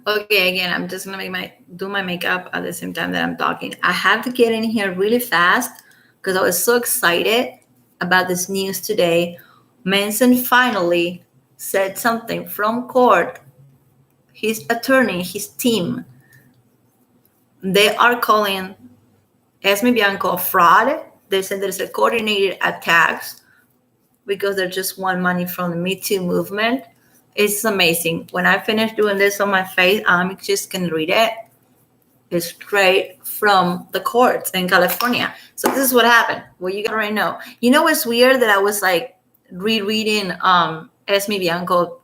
Okay, again, I'm just gonna do my makeup at the same time that I'm talking. I have to get in here really fast because I was so excited about this news today. Manson finally said something from court. His attorney, his team, they are calling Esme Bianco a fraud. They said there's a coordinated attacks because they just want money from the Me Too movement. It's amazing. When I finish doing this on my face, I'm just gonna read it. It's straight from the courts in California. So this is what happened. Well, you gotta already know. You know what's weird that I was like rereading Esme Bianco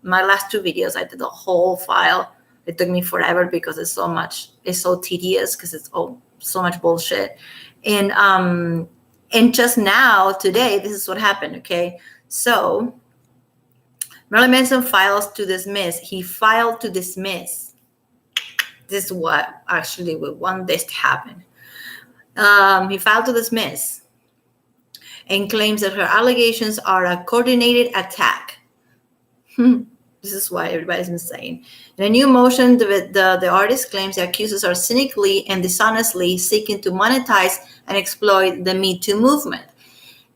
my last two videos. I did the whole file. It took me forever because it's so tedious because it's so much bullshit. And just now today, this is what happened. Okay, so Marilyn Manson files to dismiss. He filed to dismiss. This is what actually we want this to happen. He filed to dismiss and claims that her allegations are a coordinated attack. This is why everybody's been saying. In a new motion, the artist claims the accusers are cynically and dishonestly seeking to monetize and exploit the Me Too movement.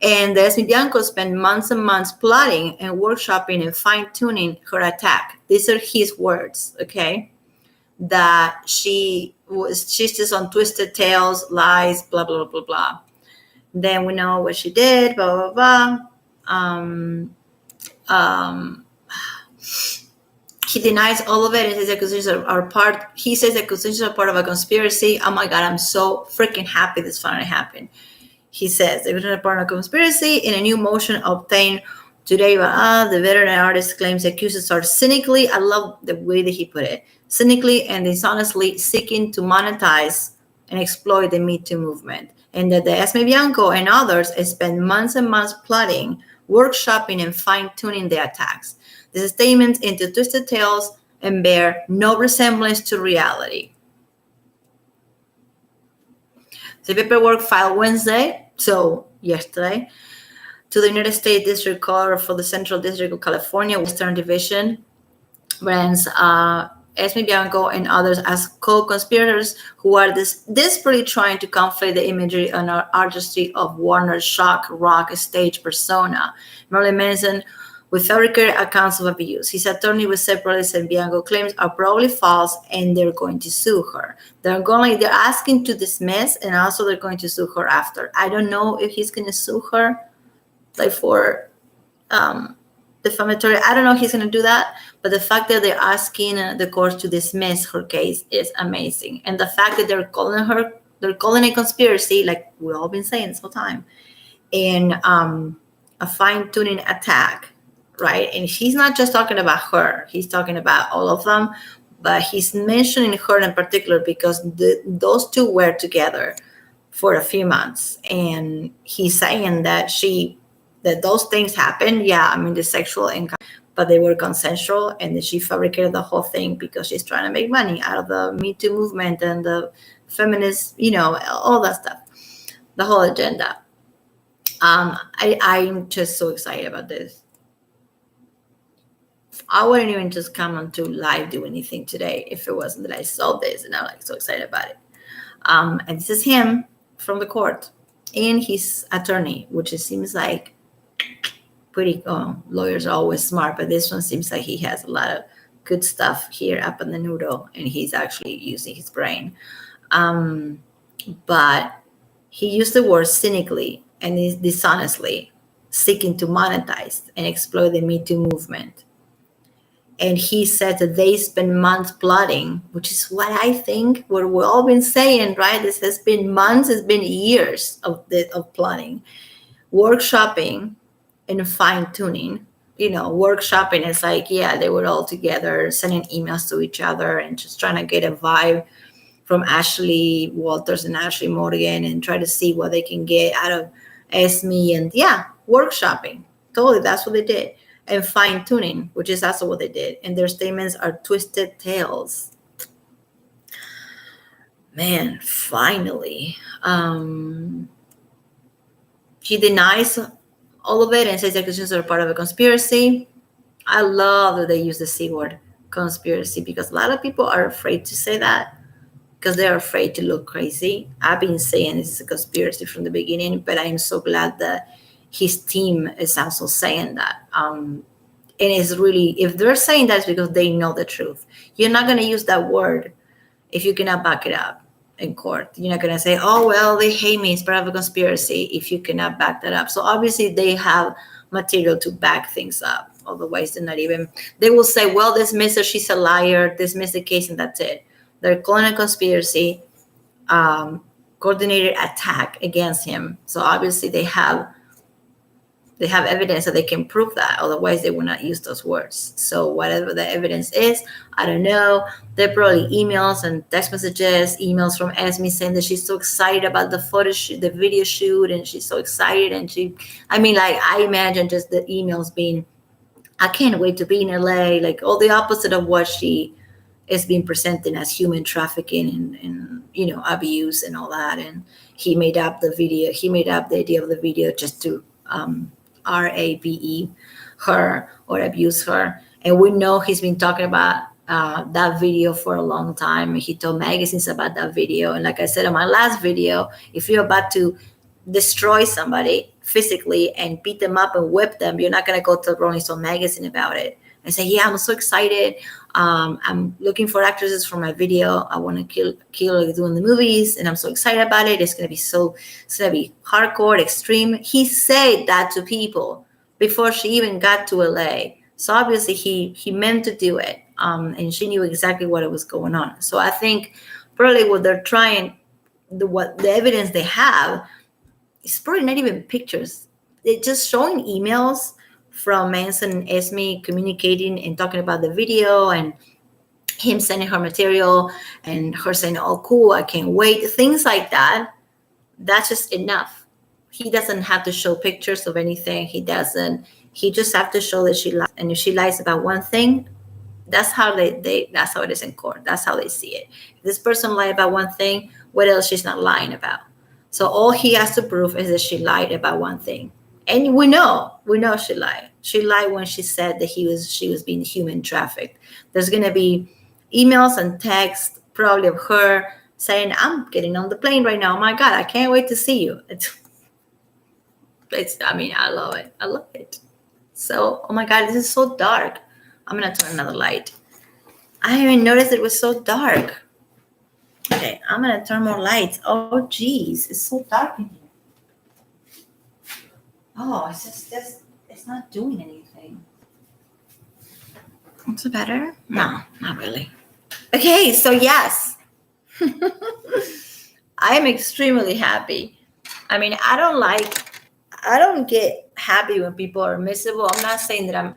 And Esme Bianco spent months and months plotting and workshopping and fine-tuning her attack. These are his words, okay? That she's just on twisted tales, lies, blah, blah, blah, blah. Then we know what she did, blah, blah, blah. He denies all of it and says accusations are part. He says accusations are part of a conspiracy. Oh my God, I'm so freaking happy this finally happened. He says they were part of a conspiracy. In a new motion obtained today, the veteran artist claims the accusers are cynically, I love the way that he put it, cynically and dishonestly seeking to monetize and exploit the Me Too movement. And that the Esme Bianco and others spent months and months plotting, workshopping, and fine-tuning the attacks. These statements into twisted tales and bear no resemblance to reality. The paperwork filed Wednesday, so yesterday, to the United States District Court for the Central District of California, Western Division, brands Esme Bianco and others as co-conspirators who are desperately trying to conflate the imagery and artistry of Warner's shock rock stage persona, Marilyn Manson, with fabricated accounts of abuse. His attorney was separately said Bianco claims are probably false and they're going to sue her. They're asking to dismiss and also they're going to sue her after. I don't know if he's going to sue her like for defamatory. I don't know if he's going to do that, but the fact that they're asking the court to dismiss her case is amazing. And the fact that they're calling a conspiracy, like we've all been saying this whole time, and a fine-tuning attack. Right. And he's not just talking about her. He's talking about all of them. But he's mentioning her in particular because those two were together for a few months. And he's saying that those things happened. Yeah, I mean, the sexual encounter, but they were consensual. And that she fabricated the whole thing because she's trying to make money out of the Me Too movement and the feminist, all that stuff, the whole agenda. I'm just so excited about this. I wouldn't even just come onto live do anything today if it wasn't that I saw this and I'm like so excited about it. And this is him from the court and his attorney, which it seems like pretty lawyers are always smart, but this one seems like he has a lot of good stuff here up in the noodle and he's actually using his brain. But he used the word cynically and dishonestly seeking to monetize and exploit the Me Too movement. And he said that they spent months plotting, which is what I think what we've all been saying, right? This has been months, it's been years of plotting, workshopping and fine-tuning. Workshopping is like, yeah, they were all together, sending emails to each other and just trying to get a vibe from Ashley Walters and Ashley Morgan and try to see what they can get out of Esme. And yeah, workshopping. Totally, that's what they did. And fine-tuning, which is also what they did. And their statements are twisted tales. Man, finally. He denies all of it and says accusations are part of a conspiracy. I love that they use the C word, conspiracy, because a lot of people are afraid to say that because they're afraid to look crazy. I've been saying this is a conspiracy from the beginning, but I'm so glad that his team is also saying that. And it's really, if they're saying that, it's because they know the truth. You're not going to use that word if you cannot back it up in court. You're not going to say, oh, well, they hate me, it's part of a conspiracy, if you cannot back that up. So obviously they have material to back things up. Otherwise, they're not even, they will say, well, dismiss her, she's a liar, dismiss the case, and that's it. They're calling a conspiracy, coordinated attack against him. So obviously they have evidence that they can prove that. Otherwise, they will not use those words. So whatever the evidence is, I don't know. There are probably emails and text messages, emails from Esme saying that she's so excited about the photo shoot, the video shoot, and she's so excited. And I mean, like, I imagine just the emails being, I can't wait to be in LA, like all the opposite of what she is being presented as human trafficking and abuse and all that. And he made up the video. He made up the idea of the video just to rape her or abuse her. And we know he's been talking about that video for a long time. He told magazines about that video. And like I said in my last video, if you're about to destroy somebody physically and beat them up and whip them, you're not going to go to Rolling Stone magazine about it and say, yeah, I'm so excited. I'm looking for actresses for my video. I want to kill doing the movies, and I'm so excited about it. It's going to be hardcore, extreme. He said that to people before she even got to LA. So obviously he meant to do it, and she knew exactly what was going on. So I think probably what they're trying, what the evidence they have, is probably not even pictures. They're just showing emails from Manson and Esme communicating and talking about the video, and him sending her material and her saying, oh, cool, I can't wait. Things like that. That's just enough. He doesn't have to show pictures of anything. He just have to show that she lies. And if she lies about one thing, that's how that's how it is in court. That's how they see it. If this person lied about one thing, what else she's not lying about? So all he has to prove is that she lied about one thing. And we know she lied. She lied when she said that she was being human trafficked. There's going to be emails and texts probably of her saying, I'm getting on the plane right now. Oh my God, I can't wait to see you. I love it. I love it. So, oh my God, this is so dark. I'm going to turn another light. I didn't even notice it was so dark. Okay, I'm going to turn more lights. Oh, geez, it's so dark in here. Oh, it's not doing anything. What's it better? No, not really. Okay, so yes. I'm extremely happy. I mean, I don't get happy when people are miserable. I'm not saying I'm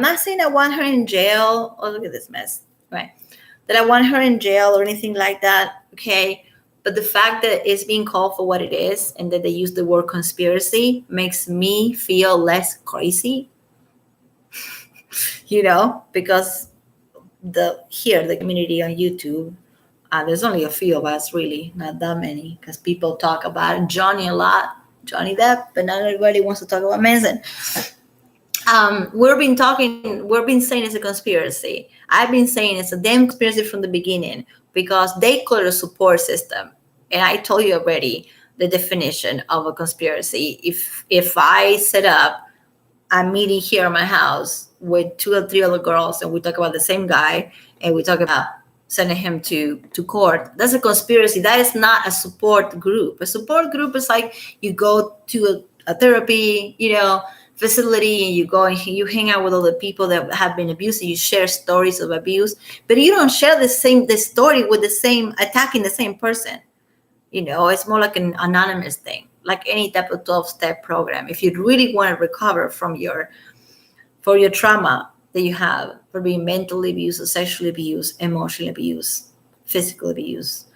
not saying I want her in jail. Oh, look at this mess. Right. That I want her in jail or anything like that. Okay. But the fact that it's being called for what it is and that they use the word conspiracy makes me feel less crazy, because the community on YouTube, there's only a few of us, really, not that many, because people talk about Johnny a lot, Johnny Depp, but not everybody wants to talk about Manson. We've been saying it's a conspiracy. I've been saying it's a damn conspiracy from the beginning because they call it a support system. And I told you already the definition of a conspiracy. If I set up a meeting here in my house with 2 or 3 other girls and we talk about the same guy and we talk about sending him to court, that's a conspiracy. That is not a support group. A support group is like you go to a therapy, facility, and you go and you hang out with all the people that have been abused, and you share stories of abuse, but you don't share the story with attacking the same person. It's more like an anonymous thing, like any type of 12-step program. If you really want to recover for your trauma that you have, for being mentally abused, or sexually abused, emotionally abused, physical abuse,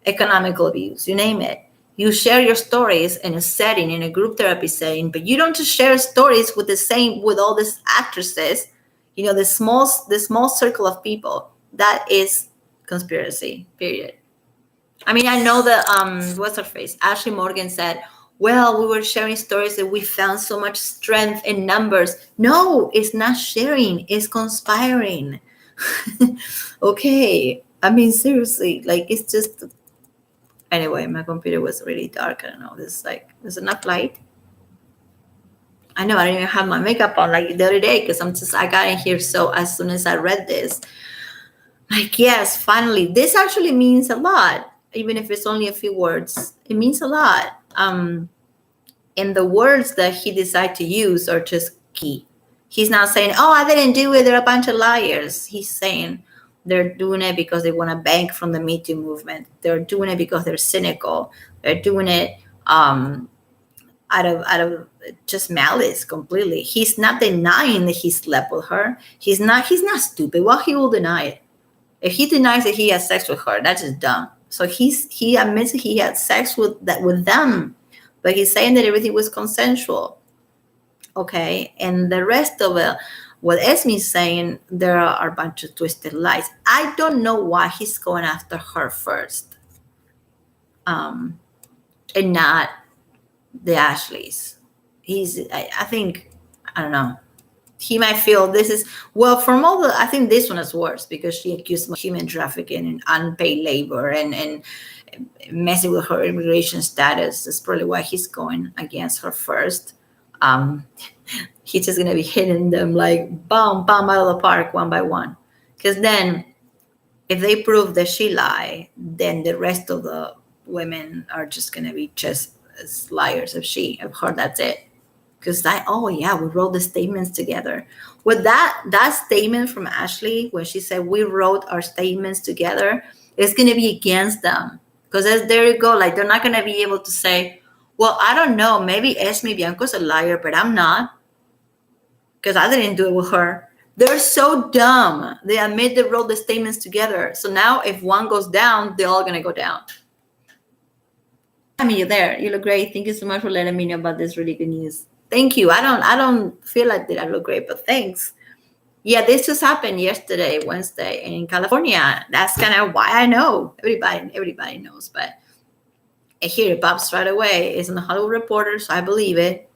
economical abuse, you name it, you share your stories in a setting, in a group therapy setting, but you don't just share stories with all these actresses, the small circle of people. That is conspiracy, period. I mean, I know that what's her face? Ashley Morgan said, Well, we were sharing stories that we found so much strength in numbers. No, it's not sharing, it's conspiring. Okay. I mean, seriously, like it's just. Anyway, my computer was really dark. I don't know. There's enough light. I know I didn't even have my makeup on like the other day because I got in here. So as soon as I read this, like, yes, finally, this actually means a lot, even if it's only a few words. It means a lot. And the words that he decided to use are just key. He's not saying, "Oh, I didn't do it. They're a bunch of liars." He's saying they're doing it because they want to bank from the Me Too movement. They're doing it because they're cynical. They're doing it out of just malice completely. He's not denying that he slept with her. He's not stupid. Well, he will deny it. If he denies that he had sex with her, that's just dumb. So he admits that he had sex with them, but he's saying that everything was consensual. Okay, and the rest of it, what Esme's saying, there are a bunch of twisted lies. I don't know why he's going after her first, and not the Ashleys. I think, I don't know. He might feel this is, well, from all the, I think this one is worse because she accused him of human trafficking and unpaid labor and messing with her immigration status. That's probably why he's going against her first. He's just gonna be hitting them like bomb out of the park one by one. Because then, if they prove that she lied, then the rest of the women are just gonna be just as liars of her. That's it. Because oh yeah, we wrote the statements together. With that statement from Ashley, when she said we wrote our statements together, it's gonna be against them. Because there you go, like they're not gonna be able to say, well, I don't know, maybe Esme Bianco's a liar, but I'm not. Because I didn't do it with her. They're so dumb. They admit they wrote the statements together. So now if one goes down, they're all gonna go down. I mean, you're there. You look great. Thank you so much for letting me know about this really good news. Thank you. I don't feel like that I look great, but thanks. Yeah, this just happened yesterday, Wednesday, in California. That's kind of why I know. Everybody knows, but here it pops right away. It's in the Hollywood Reporter, so I believe it.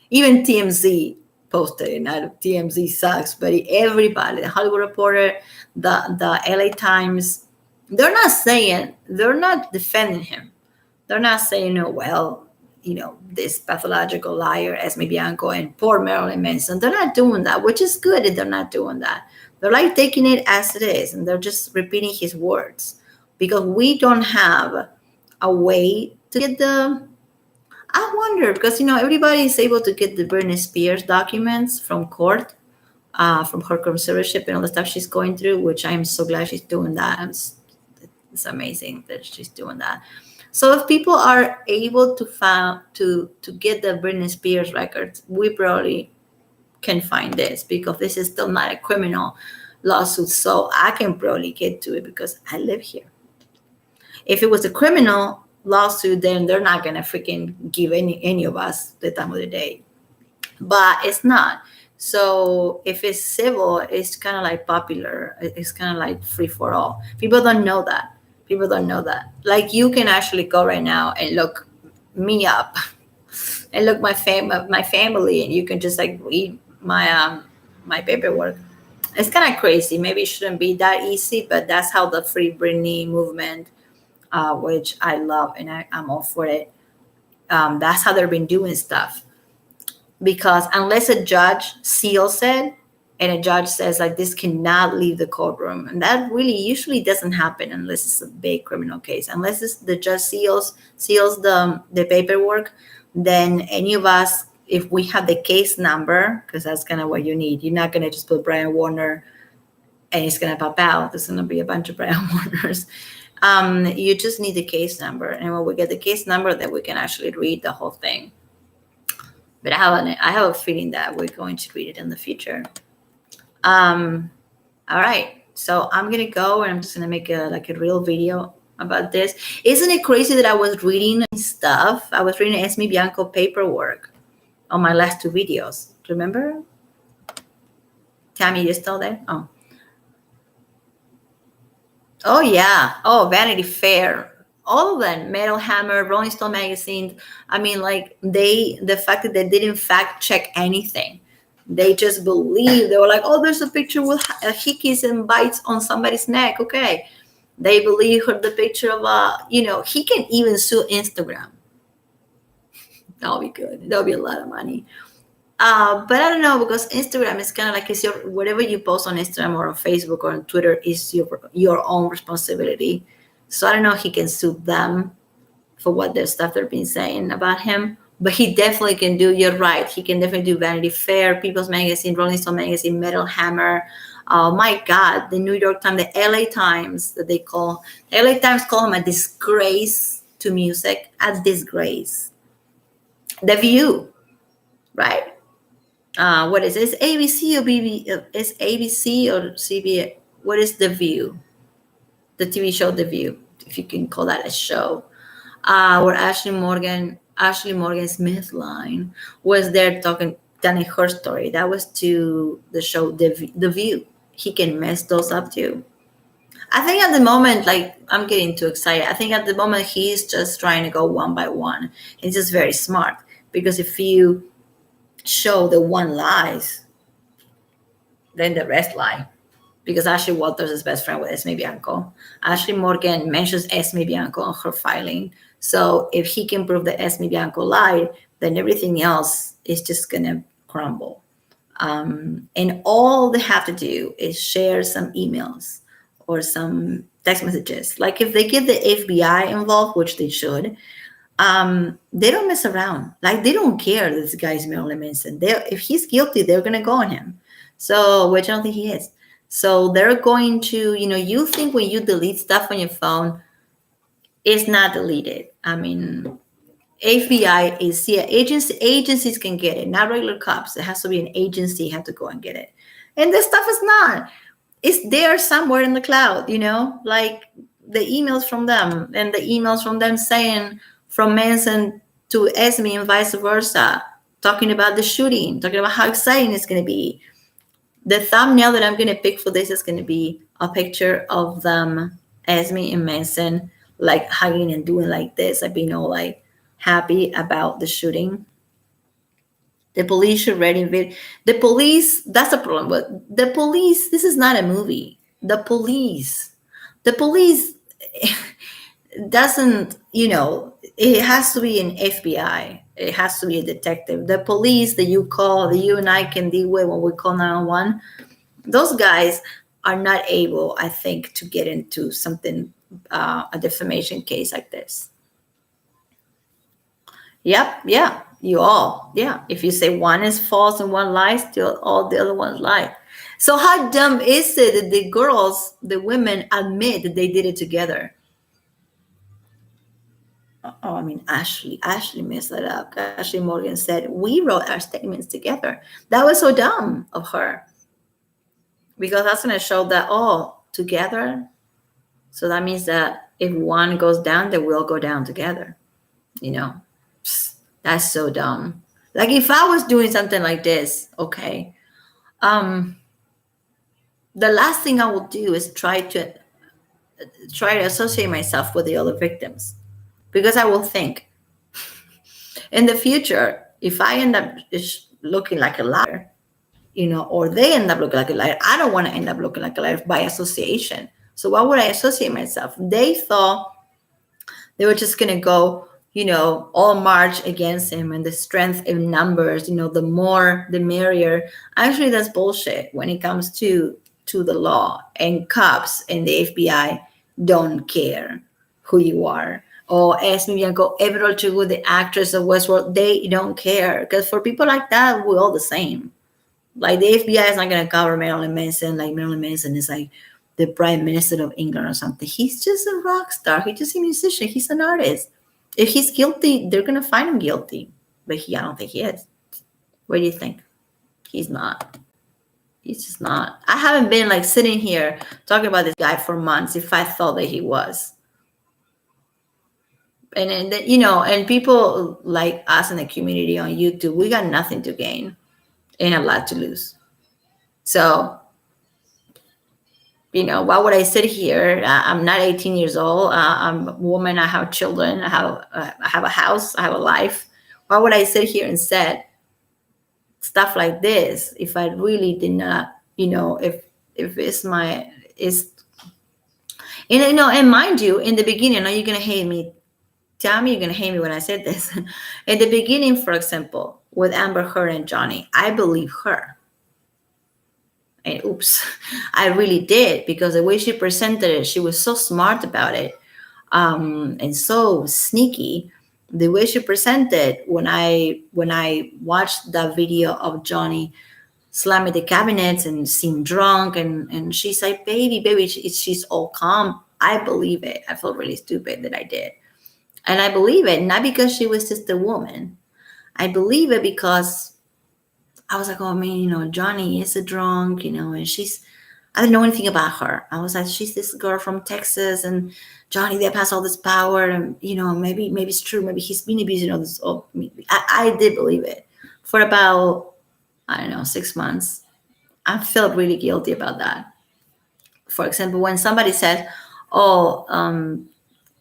Even TMZ posted it. Not TMZ sucks, but everybody, the Hollywood Reporter, the LA Times, they're not defending him. They're not saying, oh, well, this pathological liar, Esme Bianco, and poor Marilyn Manson. They're not doing that, which is good that they're not doing that. They're like taking it as it is, and they're just repeating his words because we don't have a way to get I wonder, because, everybody is able to get the Britney Spears documents from court, from her conservatorship and all the stuff she's going through, which I'm so glad she's doing that. It's amazing that she's doing that. So if people are able to get the Britney Spears records, we probably can find this because this is still not a criminal lawsuit. So I can probably get to it because I live here. If it was a criminal lawsuit, then they're not gonna freaking give any of us the time of the day. But it's not. So if it's civil, it's kind of like popular. It's kind of like free for all. People don't know that. Like you can actually go right now and look me up and look my family, and you can just like read my paperwork. It's kind of crazy. Maybe it shouldn't be that easy, but that's how the Free Britney movement, which I love and I'm all for it. That's how they've been doing stuff. Because unless a judge seals it, and a judge says like this cannot leave the courtroom, and that really usually doesn't happen unless it's a big criminal case. Unless the judge seals the paperwork, then any of us, if we have the case number, because that's kind of what you need. You're not going to just put Brian Warner and it's going to pop out. There's going to be a bunch of Brian Warners. You just need the case number, and when we get the case number, then we can actually read the whole thing. But I have a feeling that we're going to read it in the future. All right, so I'm gonna go and I'm just gonna make a real video about this. Isn't it crazy that I was reading stuff? I was reading Esme Bianco paperwork on my last two videos. Remember? Tammy, you still there? Oh yeah. Oh, Vanity Fair. all of them, Metal Hammer, Rolling Stone magazine. I mean, like the fact that they didn't fact check anything, they just believe. They were like, oh, there's a picture with hickeys and bites on somebody's neck. Okay, they believe the picture of he can even sue Instagram. That'll be good. That'll be a lot of money. But I don't know, because Instagram is kind of like, it's your, whatever you post on Instagram or on Facebook or on Twitter is your own responsibility. So I don't know if he can sue them for what their stuff they've been saying about him. But he definitely can do. You're right. He can definitely do Vanity Fair, People's Magazine, Rolling Stone magazine, Metal Hammer. Oh my God, the New York Times, the LA Times, that they call LA Times call him a disgrace to music, a disgrace. The View, right? What is it? Is ABC or BB? Is ABC or CBS? What is The View? The TV show The View, if you can call that a show. Where Ashley Morgan Smith line was there telling her story. That was to the show The View. He can mess those up too. I think at the moment, like, I'm getting too excited. I think at the moment he's just trying to go one by one. He's just very smart, because if you show the one lies, then the rest lie. Because Ashley Walters is best friend with Esme Bianco. Ashley Morgan mentions Esme Bianco on her filing. So if he can prove that Esme Bianco lied, then everything else is just going to crumble. And all they have to do is share some emails or some text messages. Like if they get the FBI involved, which they should, they don't mess around. Like they don't care that this guy's Marilyn Manson. If he's guilty, they're going to go on him. So, which I don't think he is. So they're going to, you think when you delete stuff on your phone, it's not deleted. I mean, FBI is, yeah, agencies can get it, not regular cops. It has to be an agency have to go and get it. And this stuff is not. It's there somewhere in the cloud, like the emails from them and the emails from them saying from Manson to Esme and vice versa, talking about the shooting, talking about how exciting it's going to be. The thumbnail that I'm going to pick for this is going to be a picture of them, Esme and Manson, like hugging and doing like this, like being all like happy about the shooting. The police should ready video. The police, that's the problem. But the police, this is not a movie. The police doesn't, it has to be an FBI. It has to be a detective. The police that you call, that you and I can deal with when we call 911, those guys are not able, I think, to get into something, a defamation case like this. Yep, yeah, if you say one is false and one lies, all the other ones lie. So how dumb is it that the women admit that they did it together? Oh, I mean, Ashley messed that up. Ashley Morgan said, we wrote our statements together. That was so dumb of her, because that's going to show that, together. So that means that if one goes down, they will go down together. That's so dumb. Like if I was doing something like this, okay, the last thing I will do is try to associate myself with the other victims, because I will think in the future, if I end up looking like a liar, or they end up looking like a liar, I don't want to end up looking like a liar by association. So why would I associate myself? They thought they were just going to go, all march against him, and the strength in numbers, the more, the merrier. Actually, that's bullshit when it comes to the law, and cops and the FBI don't care who you are. Or Esme Bianco, Everett Chugud, the actress of Westworld, they don't care. Because for people like that, we're all the same. Like the FBI is not going to cover Marilyn Manson. Like Marilyn Manson is like the Prime Minister of England or something. He's just a rock star. He's just a musician. He's an artist. If he's guilty, they're going to find him guilty. But I don't think he is. What do you think? He's not. He's just not. I haven't been like sitting here talking about this guy for months if I thought that he was. And and people like us in the community on YouTube, we got nothing to gain and a lot to lose. So Why would I sit here? I'm not 18 years old. I'm a woman. I have children. I have a house. I have a life. Why would I sit here and say stuff like this if I really did not, if it's my, is, and mind you, in the beginning, I know you're gonna hate me. Tell me you're gonna hate me when I said this. In the beginning, for example, with Amber Heard and Johnny, I believe her. And oops, I really did, because the way she presented it, she was so smart about it, and so sneaky. The way she presented, when I watched that video of Johnny slamming the cabinets and seemed drunk, and she's like, baby, she's all calm. I believe it. I felt really stupid that I did, and I believe it not because she was just a woman. I believe it because I was like, oh man, Johnny is a drunk, and I didn't know anything about her. I was like, she's this girl from Texas, and Johnny Depp has all this power, and maybe it's true. Maybe he's been abusing all this. Oh, I did believe it for about, I don't know, 6 months. I felt really guilty about that. For example, when somebody said, oh,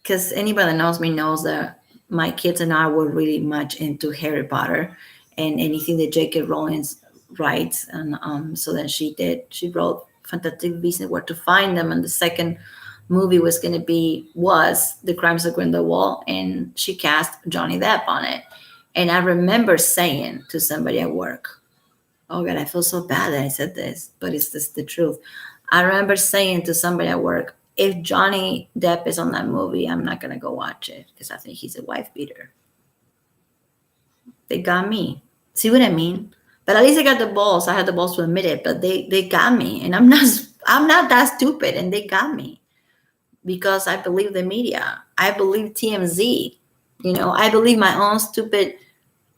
because anybody that knows me knows that my kids and I were really much into Harry Potter and anything that J.K. Rowling writes, and so then she wrote Fantastic Beasts and Where to Find Them, and the second movie was The Crimes of Grindelwald, and she cast Johnny Depp on it. And I remember saying to somebody at work, oh God, I feel so bad that I said this, but it's just the truth. I remember saying to somebody at work, if Johnny Depp is on that movie, I'm not going to go watch it because I think he's a wife beater. They got me. See what I mean? But at least I got the balls. I had the balls to admit it, but they got me. And I'm not that stupid, and they got me because I believe the media. I believe TMZ. I believe my own stupid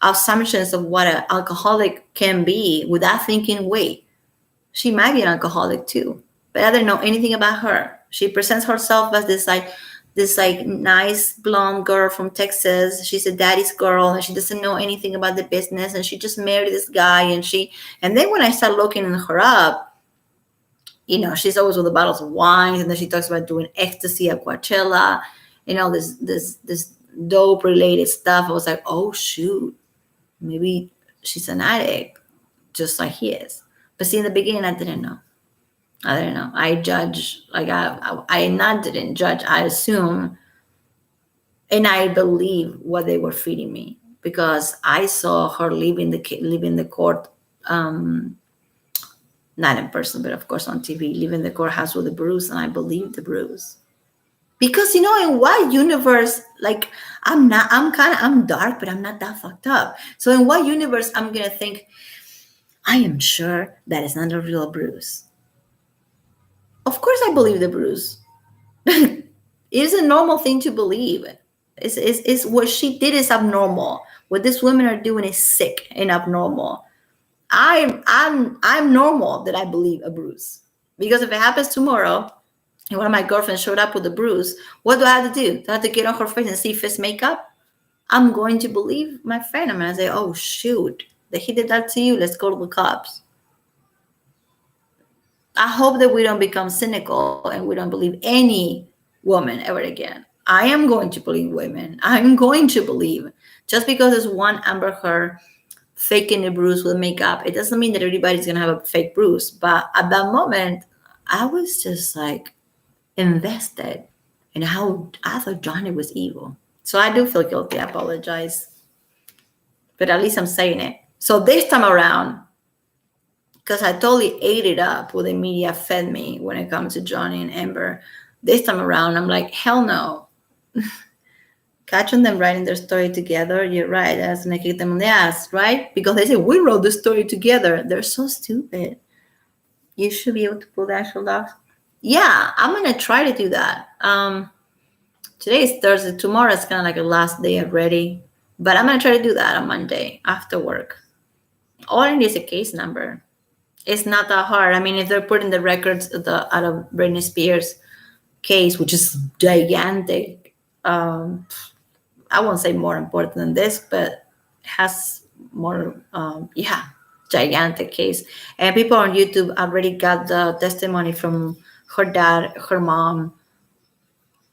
assumptions of what an alcoholic can be without thinking, wait, she might be an alcoholic too. But I didn't know anything about her. She presents herself as this nice blonde girl from Texas. She's a daddy's girl, and she doesn't know anything about the business, and she just married this guy, and then when I start looking her up, she's always with the bottles of wine, and then she talks about doing ecstasy at Coachella, this dope related stuff. I was like, oh shoot, maybe she's an addict just like he is. But see, in the beginning, I didn't know. I judge, like I not didn't judge. I assume, and I believe what they were feeding me because I saw her leaving the court, not in person, but of course on TV, leaving the courthouse with a bruise, and I believed the bruise because in what universe? Like I'm dark, but I'm not that fucked up. So in what universe I'm gonna think? I am sure that is not a real bruise. Of course, I believe the bruise. It is a normal thing to believe. It's what she did is abnormal. What these women are doing is sick and abnormal. I'm normal that I believe a bruise. Because if it happens tomorrow and one of my girlfriends showed up with a bruise, what do I have to do? Do I have to get on her face and see if it's makeup? I'm going to believe my friend. I'm going to say, oh shoot, he did that to you. Let's go to the cops. I hope that we don't become cynical and we don't believe any woman ever again. I am going to believe women. I'm going to believe. Just because there's one Amber Heard faking a bruise with makeup, it doesn't mean that everybody's going to have a fake bruise. But at that moment, I was just like invested in how I thought Johnny was evil. So I do feel guilty. I apologize. But at least I'm saying it. So this time around, because I totally ate it up what the media fed me when it comes to Johnny and Amber. This time around, I'm like, hell no. Catching them writing their story together, you're right. That's going to kick them in the ass, right? Because they say, we wrote the story together. They're so stupid. You should be able to pull the actual docs. Yeah, I'm going to try to do that. Today is Thursday. Tomorrow is kind of like a last day already. But I'm going to try to do that on Monday after work. All I need is a case number. It's not that hard. I mean, if they're putting the records out of Britney Spears case, which is gigantic, I won't say more important than this, but has more, gigantic case. And people on YouTube already got the testimony from her dad, her mom,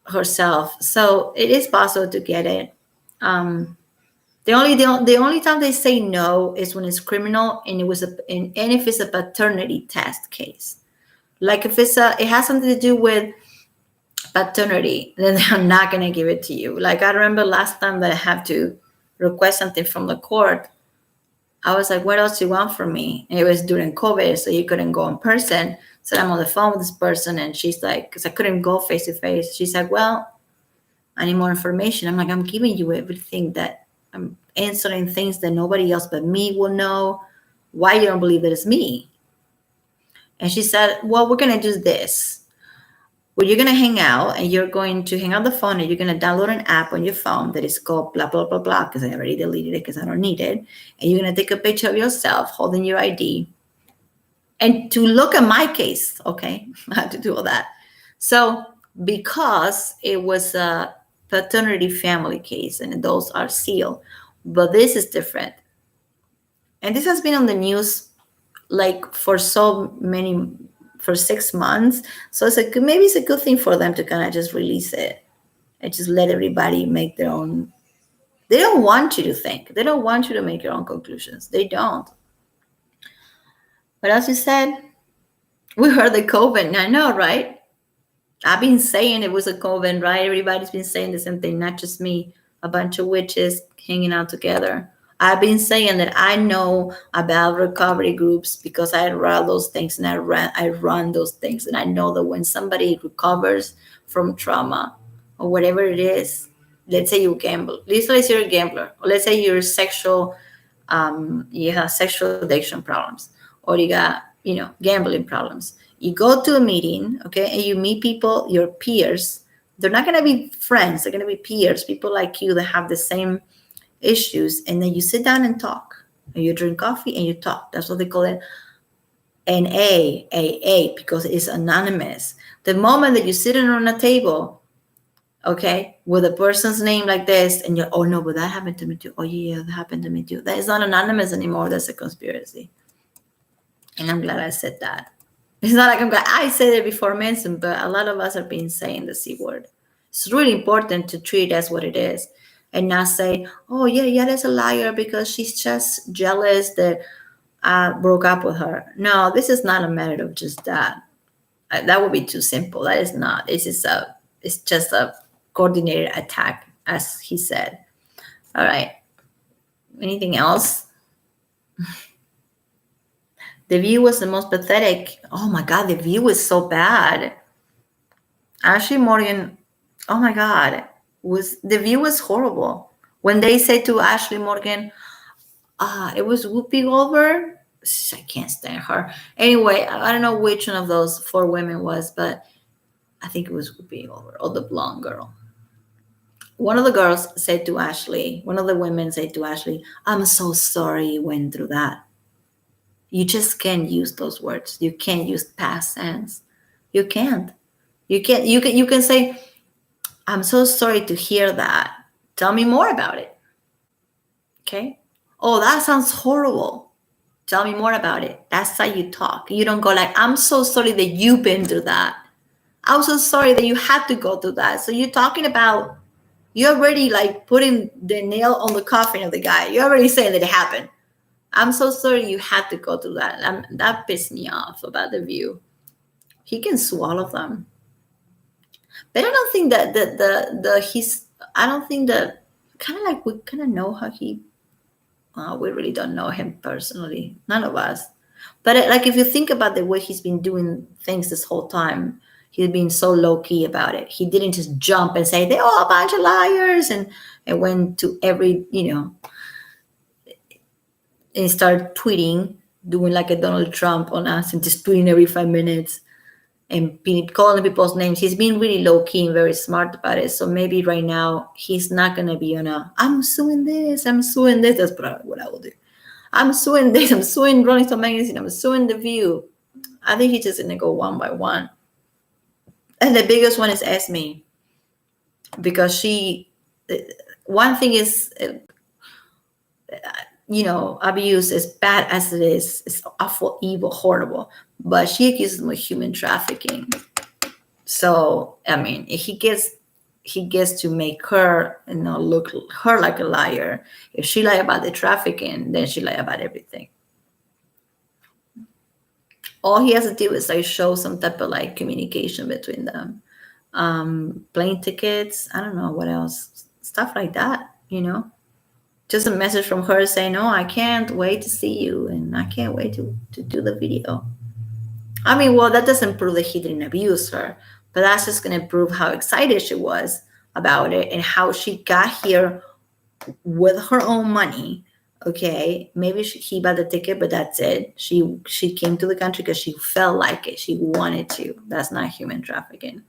herself. So it is possible to get it. Um, the only time they say no is when it's criminal and and if it's a paternity test case. Like if it has something to do with paternity, then they're not gonna give it to you. Like I remember last time that I had to request something from the court. I was like, what else do you want from me? And it was during COVID, so you couldn't go in person. So I'm on the phone with this person, and she's like, because I couldn't go face to face. She's like, well, I need more information. I'm like, I'm giving you everything that I'm answering things that nobody else but me will know. Why you don't believe that it's me? And she said, well, we're going to do this. Well, you're going to hang out and you're going to hang out the phone and you're going to download an app on your phone that is called blah, blah, blah, blah, because I already deleted it because I don't need it. And you're going to take a picture of yourself holding your ID. And to look at my case, okay, I had to do all that. So because it was a paternity family case and those are sealed, but this is different. And this has been on the news like for 6 months. So maybe it's a good thing for them to kind of just release it and just let everybody make their own. They don't want you to think. They don't want you to make your own conclusions. They don't. But as you said, we heard the COVID. I know, right? I've been saying it was a COVID, right? Everybody's been saying the same thing, not just me. A bunch of witches hanging out together. I've been saying that I know about recovery groups because I run those things and I run those things. And I know that when somebody recovers from trauma or whatever it is, let's say you gamble. Let's say you're a gambler. Or let's say you're you have sexual addiction problems. Or you got, gambling problems. You go to a meeting, okay, and you meet people, your peers. They're not going to be friends. They're going to be peers, people like you that have the same issues. And then you sit down and talk. And you drink coffee and you talk. That's what they call it. AA, because it's anonymous. The moment that you sit on a table, okay, with a person's name like this, and you're, oh no, but that happened to me too. Oh yeah, that happened to me too. That is not anonymous anymore. That's a conspiracy. And I'm glad I said that. It's not like I'm glad I said it before Manson, but a lot of us have been saying the C word. It's really important to treat it as what it is and not say, oh, yeah, that's a liar because she's just jealous that I broke up with her. No, this is not a matter of just that. That would be too simple. That is not. It's just a coordinated attack, as he said. All right. Anything else? The View was the most pathetic. Oh my God, The View was so bad. Ashley Morgan, oh my God, The View was horrible. When they said to Ashley Morgan, it was Whoopi Goldberg. I can't stand her. Anyway, I don't know which one of those 4 women was, but I think it was Whoopi Goldberg or the blonde girl. One of the women said to Ashley, I'm so sorry you went through that. You just can't use those words. You can't use past tense. You can't. You can say, I'm so sorry to hear that. Tell me more about it. Okay? Oh, that sounds horrible. Tell me more about it. That's how you talk. You don't go like, I'm so sorry that you've been through that. I'm so sorry that you had to go through that. So you're talking about, you're already like putting the nail on the coffin of the guy. You're already saying that it happened. I'm so sorry you had to go through that. That pissed me off about The View. He can swallow them. But I don't think that I don't think that, kind of like we kind of know how he, we really don't know him personally. None of us. But like if you think about the way he's been doing things this whole time, he's been so low key about it. He didn't just jump and say, they're all a bunch of liars and went to every, and start tweeting, doing like a Donald Trump on us and just tweeting every 5 minutes and calling people's names. He's been really low key and very smart about it. So maybe right now he's not going to be I'm suing this. That's probably what I will do. I'm suing this. I'm suing Rolling Stone magazine. I'm suing The View. I think he's just going to go one by one. And the biggest one is Esme. Because one thing is, abuse, as bad as it is awful, evil, horrible. But she accuses him of human trafficking. So I mean, he gets to make her, look her like a liar. If she lie about the trafficking, then she lie about everything. All he has to do is like show some type of like communication between them. Plane tickets, I don't know what else, stuff like that. Just a message from her saying, "Oh, I can't wait to see you, and I can't wait to do the video." I mean, well, that doesn't prove that he didn't abuse her, but that's just going to prove how excited she was about it and how she got here with her own money. Okay, maybe he bought the ticket, but that's it. She came to the country because she felt like it. She wanted to. That's not human trafficking.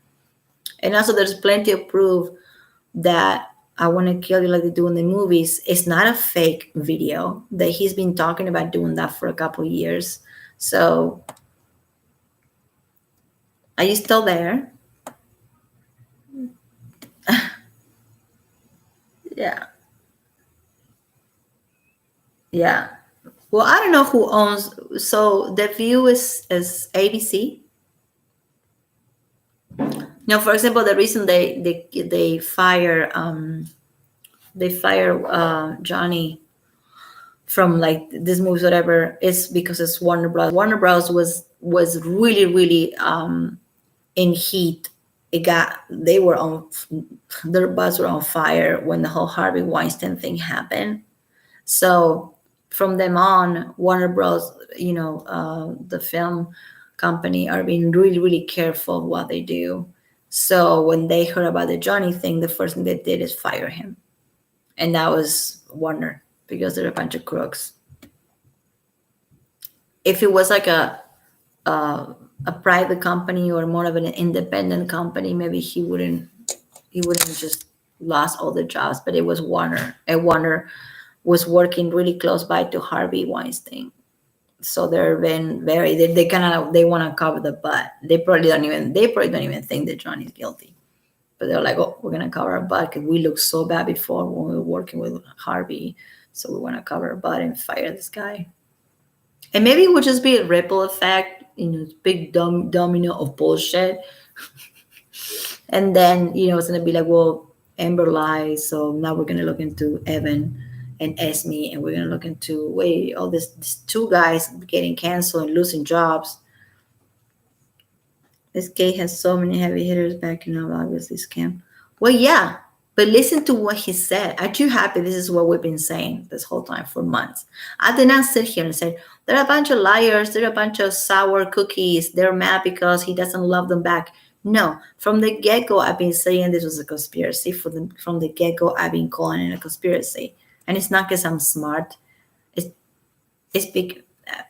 And also, there's plenty of proof that "I want to kill you" like they do in the movies. It's not a fake video. That he's been talking about doing that for a couple of years. So, are you still there? Yeah, yeah. Well, I don't know who owns. So the View is ABC. Now, for example, the reason they fire Johnny from like this movies, whatever, is because it's Warner Bros. Warner Bros. was really really in heat. They were on their butts were on fire when the whole Harvey Weinstein thing happened. So from them on, Warner Bros. The film company are being really really careful of what they do. So when they heard about the Johnny thing, the first thing they did is fire him, and that was Warner because they're a bunch of crooks. If it was like a private company or more of an independent company, maybe he wouldn't just lost all the jobs. But it was Warner, and Warner was working really close by to Harvey Weinstein. So they're been very they kind of they want to cover the butt. They probably don't even think that Johnny's guilty. But they're like, "Oh, we're gonna cover our butt because we looked so bad before when we were working with Harvey. So we want to cover our butt and fire this guy." And maybe it would just be a ripple effect, big domino of bullshit. And then, it's going to be like, well, Amber lies. So now we're going to look into Evan and Esme. And we're going to look into, wait, all these two guys getting canceled and losing jobs. This case has so many heavy hitters backing up, obviously, scam. Well, yeah. But listen to what he said. Aren't you happy? This is what we've been saying this whole time for months. I did not sit here and say, they're a bunch of liars. They're a bunch of sour cookies. They're mad because he doesn't love them back. No, from the get-go, I've been saying this was a conspiracy. From the get-go, I've been calling it a conspiracy. And it's not because I'm smart. It's big.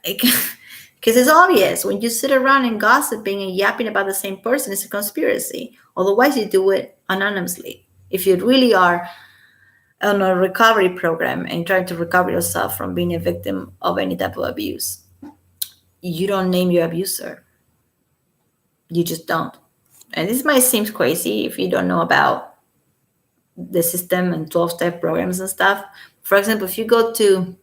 Because it's obvious when you sit around and gossiping and yapping about the same person, it's a conspiracy. Otherwise, you do it anonymously. If you really are on a recovery program and trying to recover yourself from being a victim of any type of abuse, you don't name your abuser. You just don't. And this might seem crazy if you don't know about the system and 12-step programs and stuff. For example, if you go to,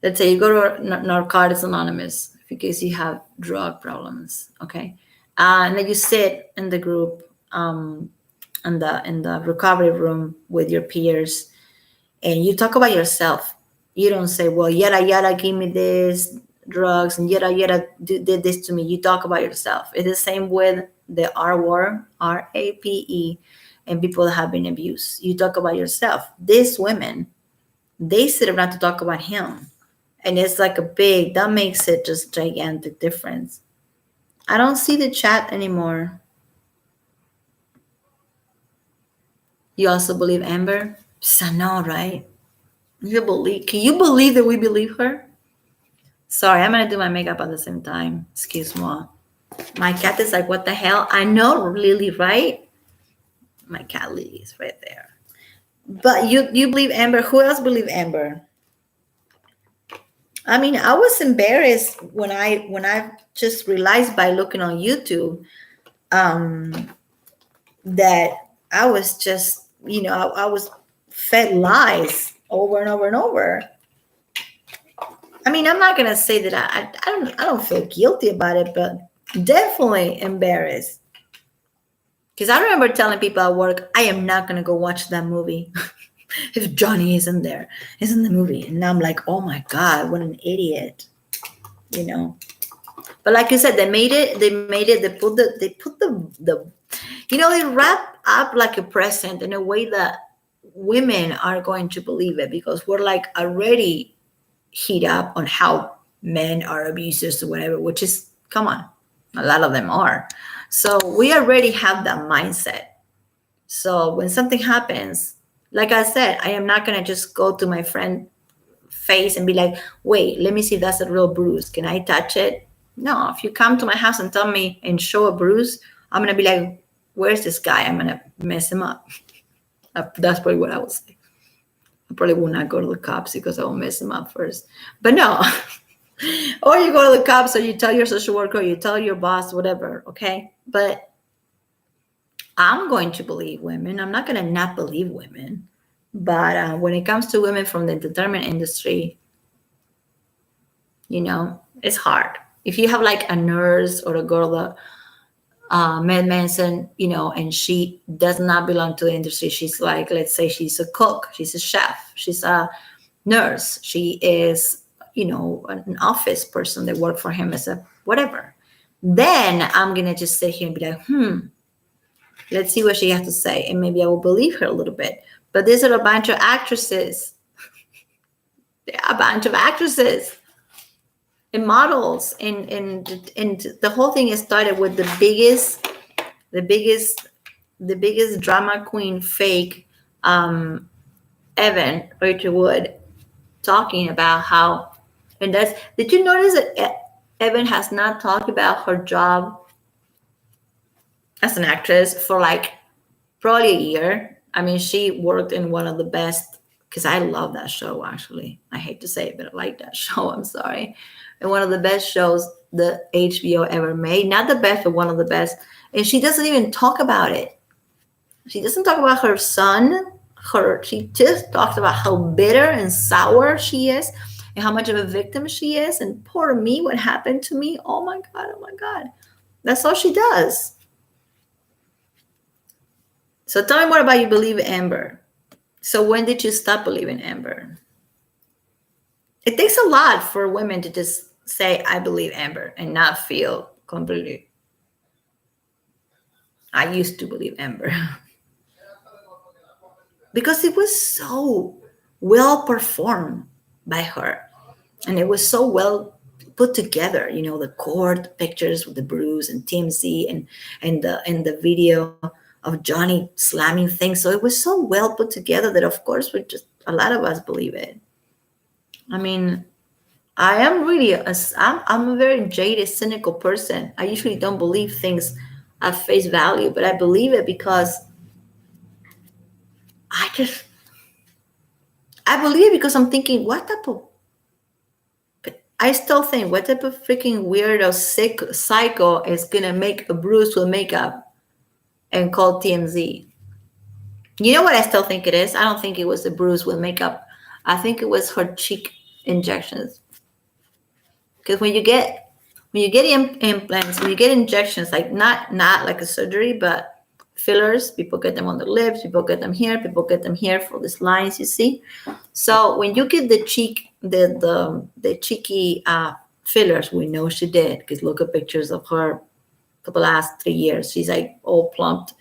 let's say you go to Narcotics Anonymous because you have drug problems, okay? And then you sit in the group, in the recovery room with your peers, and you talk about yourself. You don't say, well, yada yada, give me this drugs, and yada yada did this to me. You talk about yourself. It's the same with the R word, RAPE, and people that have been abused. You talk about yourself. These women, they sit around to talk about him, and it's like that makes it just gigantic difference. I don't see the chat anymore. You also believe Amber? I know, right? Can you believe that we believe her? Sorry, I'm gonna do my makeup at the same time. Excuse me. My cat is like, what the hell? I know, Lily, right? My cat Lily is right there. But you believe Amber? Who else believe Amber? I mean, I was embarrassed when I just realized by looking on YouTube that I was just, I was fed lies over and over and over. I mean, I'm not gonna say that I don't feel guilty about it, but definitely embarrassed. Because I remember telling people at work, I am not going to go watch that movie if Johnny isn't there, isn't the movie. And now I'm like, oh my God, what an idiot, you know. But like you said, they put the, they wrap up like a present in a way that women are going to believe it, because we're like already heat up on how men are abusers or whatever, which is, come on, a lot of them are. So we already have that mindset. So when something happens, like I said, I am not going to just go to my friend face and be like, wait, let me see if that's a real bruise. Can I touch it? No, if you come to my house and tell me and show a bruise, I'm going to be like, where's this guy? I'm going to mess him up. That's probably what I would say. I probably will not go to the cops because I will mess him up first. But no. Or you go to the cops, or you tell your social worker, or you tell your boss, whatever, okay? But I'm going to believe women. I'm not going to not believe women. But when it comes to women from the entertainment industry, it's hard. If you have like a nurse or a girl that Marilyn Manson, and she does not belong to the industry. She's like, let's say she's a cook, she's a chef, she's a nurse, she is, an office person that work for him as a whatever. Then I'm going to just sit here and be like, let's see what she has to say. And maybe I will believe her a little bit. But these are a bunch of actresses. A bunch of actresses and models. And the whole thing is started with the biggest drama queen fake, Evan Rachel Wood, talking about how, and that's, did you notice that Evan has not talked about her job as an actress for like probably a year? I mean, she worked in one of the best, because I love that show, actually. I hate to say it, but I like that show. I'm sorry. And one of the best shows the HBO ever made. Not the best, but one of the best. And she doesn't even talk about it. She doesn't talk about her son. She just talks about how bitter and sour she is and how much of a victim she is. And poor me, what happened to me? Oh my God, oh my God. That's all she does. So tell me more about you believe Amber. So when did you stop believing Amber? It takes a lot for women to just say, I believe Amber, and not feel completely. I used to believe Amber. Because it was so well performed by her. And it was so well put together, the court pictures with the bruise and TMZ and the video of Johnny slamming things. So it was so well put together that, of course, a lot of us believe it. I mean, I am really, I'm a very jaded, cynical person. I usually don't believe things at face value, but I believe it because I believe it because I'm thinking, I still think, what type of freaking weirdo, sick psycho is going to make a bruise with makeup and call TMZ? You know what I still think it is? I don't think it was a bruise with makeup. I think it was her cheek injections. Because when you get implants, when you get injections, like not like a surgery, but fillers, people get them on the lips, people get them here for these lines, you see. So when you get the cheek, the cheeky fillers, we know she did, because look at pictures of her for the last 3 years. She's like all plumped.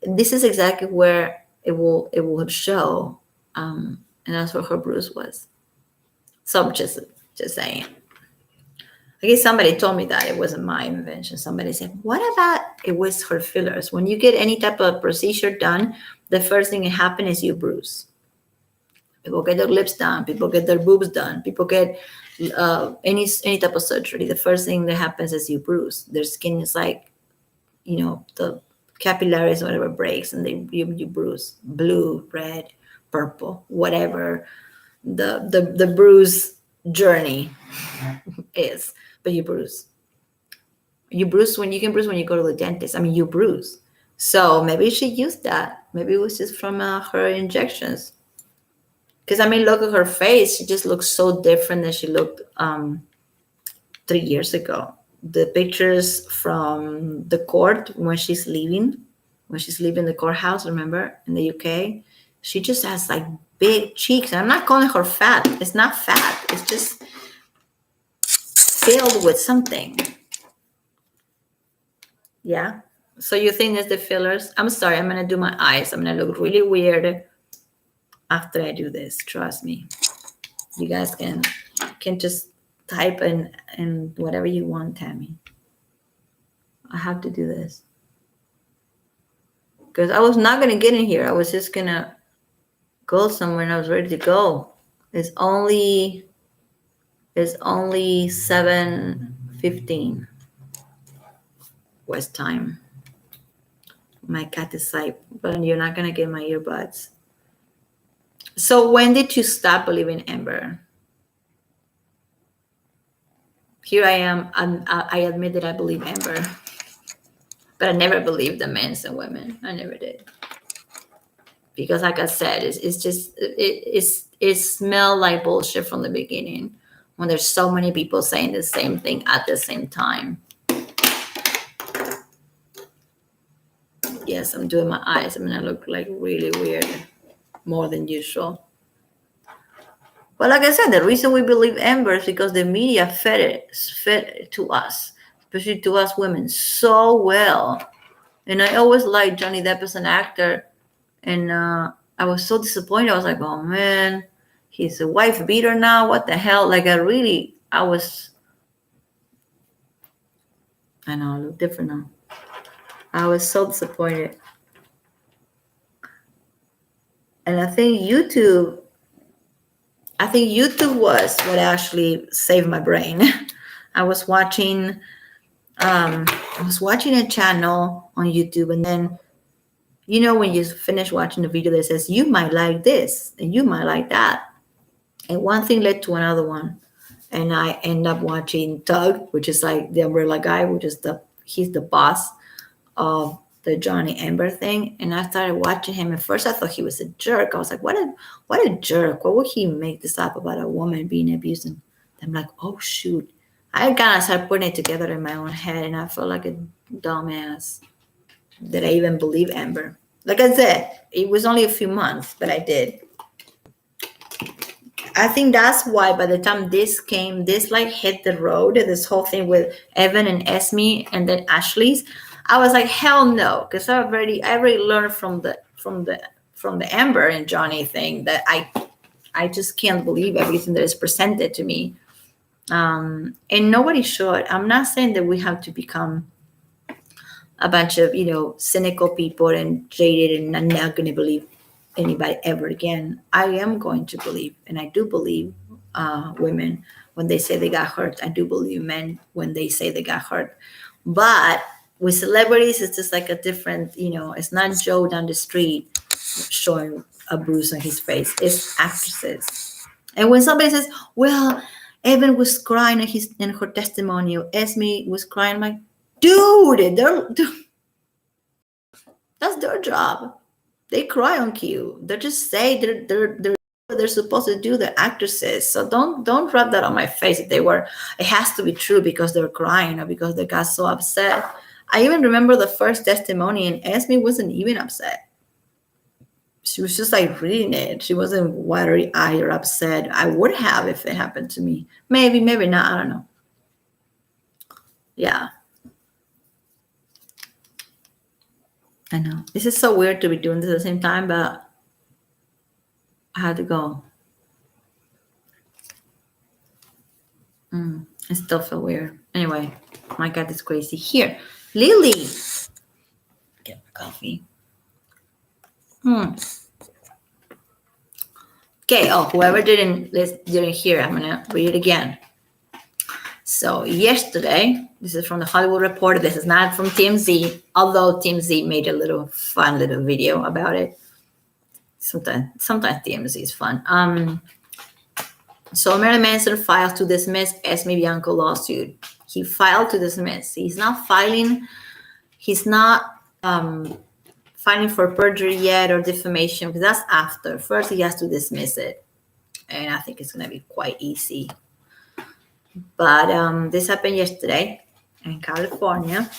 This is exactly where it will show, and that's where her bruise was. So I'm just saying. I guess somebody told me that. It wasn't my invention. Somebody said, what about it was her fillers? When you get any type of procedure done, the first thing that happens is you bruise. People get their lips done. People get their boobs done. People get any type of surgery. The first thing that happens is you bruise. Their skin is like, the capillaries or whatever breaks, and you bruise. Blue, red, purple, whatever the bruise journey is. But you bruise. You bruise when you go to the dentist. I mean, you bruise. So maybe she used that. Maybe it was just from her injections. Because I mean, look at her face. She just looks so different than she looked 3 years ago. The pictures from the court when she's leaving, when she's leaving the courthouse, remember, in the UK. She just has like big cheeks. And I'm not calling her fat. It's not fat. It's just filled with something. Yeah. So you think it's the fillers? I'm sorry. I'm going to do my eyes. I'm going to look really weird after I do this. Trust me. You guys can just type in whatever you want, Tammy. I have to do this. Because I was not going to get in here. I was just going to go somewhere and I was ready to go. It's only 7:15 West time. My cat is like, but you're not going to get my earbuds. So when did you stop believing Amber? Here I am. I admit that I believe Amber. But I never believed the Manson women. I never did. Because like I said, it smelled like bullshit from the beginning when there's so many people saying the same thing at the same time. Yes, I'm doing my eyes. I'm gonna look like really weird, more than usual. But like I said, the reason we believe Amber is because the media fed it to us, especially to us women, so well. And I always liked Johnny Depp as an actor. And I was so disappointed. I was like, oh, man, he's a wife beater now. What the hell? Like, I know, I look different now. I was so disappointed. And I think YouTube was what actually saved my brain. I was watching a channel on YouTube, and then, you know, when you finish watching the video that says, you might like this and you might like that. And one thing led to another one. And I end up watching Tug, which is like the umbrella guy, he's the boss of the Johnny Amber thing. And I started watching him. At first I thought he was a jerk. I was like, what a jerk. Why would he make this up about a woman being abused? And I'm like, oh shoot. I kind of started putting it together in my own head, and I felt like a dumbass that I even believe Amber. Like I said, it was only a few months, but I did. I think that's why by the time this like hit the road, this whole thing with Evan and Esme and then Ashley's, I was like, hell no, because I already learned from the Amber and Johnny thing that I just can't believe everything that is presented to me. And nobody should. I'm not saying that we have to become a bunch of, cynical people and jaded and I'm not going to believe anybody ever again. I am going to believe, and I do believe women when they say they got hurt. I do believe men when they say they got hurt. But with celebrities, it's just like a different, it's not Joe down the street showing a bruise on his face. It's actresses. And when somebody says, well, Evan was crying in her testimonial, Esme was crying, I'm like, dude, that's their job. They cry on cue. They just say they're supposed to do, the actresses. So don't rub that on my face. It has to be true because they're crying or because they got so upset. I even remember the first testimony, and Esme wasn't even upset. She was just like reading it. She wasn't watery-eyed or upset. I would have if it happened to me. Maybe not. I don't know. Yeah. I know. This is so weird to be doing this at the same time, but I had to go. I still feel weird. Anyway, my cat is crazy. Here, Lily. Get my coffee. Okay. Oh, whoever didn't hear, I'm gonna read it again. So yesterday, this is from the Hollywood Reporter. This is not from TMZ, although TMZ made a fun little video about it. Sometimes TMZ is fun. So Marilyn Manson filed to dismiss Esme Bianco lawsuit. He filed to dismiss. He's not filing for perjury yet or defamation, because that's after. First, he has to dismiss it. And I think it's going to be quite easy. But this happened yesterday in California.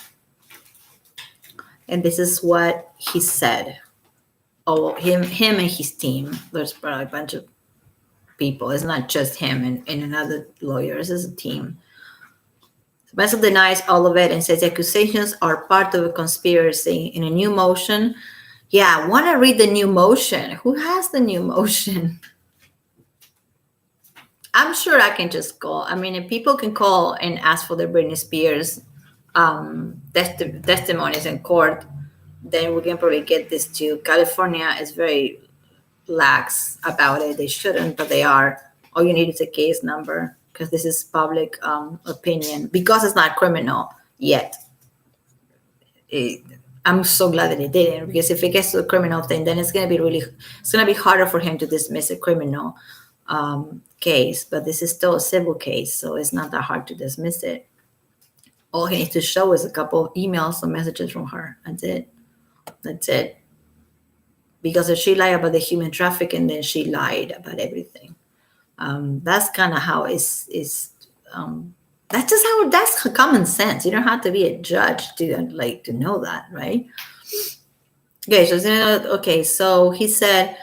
And this is what he said. Oh, him and his team. There's probably a bunch of people. It's not just him and another lawyer. This is a team. Manson denies all of it and says the accusations are part of a conspiracy in a new motion. Yeah, I want to read the new motion. Who has the new motion? I'm sure I can just call. I mean, if people can call and ask for the Britney Spears testimonies in court, then we can probably get this too. California is very lax about it. They shouldn't, but they are. All you need is a case number because this is public opinion. Because it's not criminal yet. I'm so glad that it didn't, because if it gets to a criminal thing, then it's gonna be harder for him to dismiss a criminal case. But this is still a civil case, so it's not that hard to dismiss it. All he needs to show is a couple of emails or messages from her. That's it. Because if she lied about the human trafficking, then she lied about everything. That's kind of how that's common sense. You don't have to be a judge to know that, right? Okay, so he said,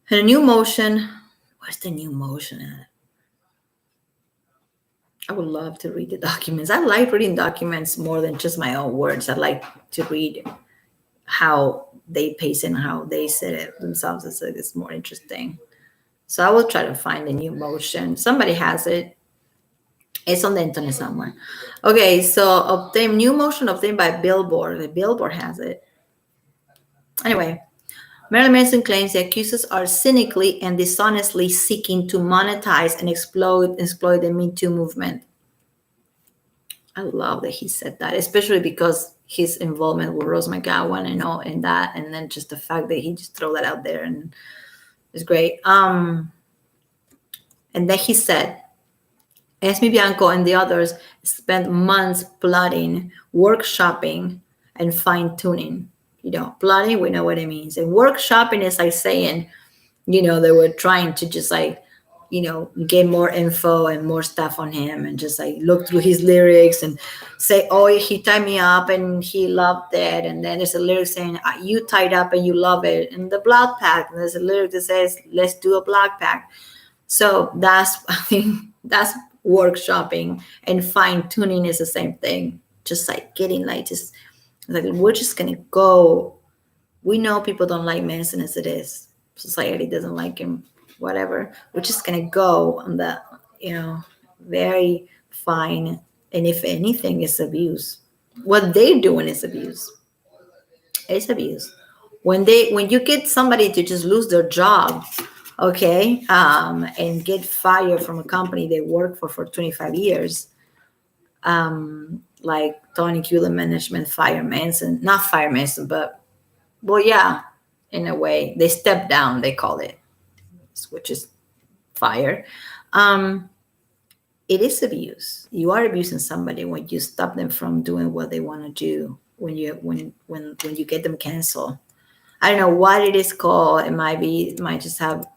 in a new motion, where's the new motion at? I would love to read the documents. I like reading documents more than just my own words. I like to read how they pace and how they said it themselves. It's more interesting. So I will try to find the new motion. Somebody has it. It's on the internet somewhere. Okay, so obtain new motion obtained by Billboard. The Billboard has it. Anyway, Marilyn Manson claims the accusers are cynically and dishonestly seeking to monetize and exploit the Me Too movement. I love that he said that, especially because his involvement with Rose McGowan and all in that, and then just the fact that he just threw that out there and it's great. And then he said, Esme Bianco and the others spent months plotting, workshopping, and fine-tuning. Plotting, we know what it means. And workshopping is like saying, they were trying to just get more info and more stuff on him and just look through his lyrics and say, oh, he tied me up and he loved it. And then there's a lyric saying, you tied up and you love it. And the blood pact. And there's a lyric that says, let's do a blood pact. So I think that's workshopping, and fine tuning is the same thing. Just getting we're just going to go. We know people don't like Manson as it is. Society doesn't like him. Whatever, we're just gonna go on that, very fine. And if anything, it's abuse. What they're doing is abuse. It's abuse. When you get somebody to just lose their job, okay, and get fired from a company they work for 25 years, like Tony Kuehler management fire Manson, not fire Manson, but well, yeah, in a way they step down. They call it. Which is fire. It is abuse. You are abusing somebody when you stop them from doing what they want to do. When you get them canceled. I don't know what it is called. It might just have,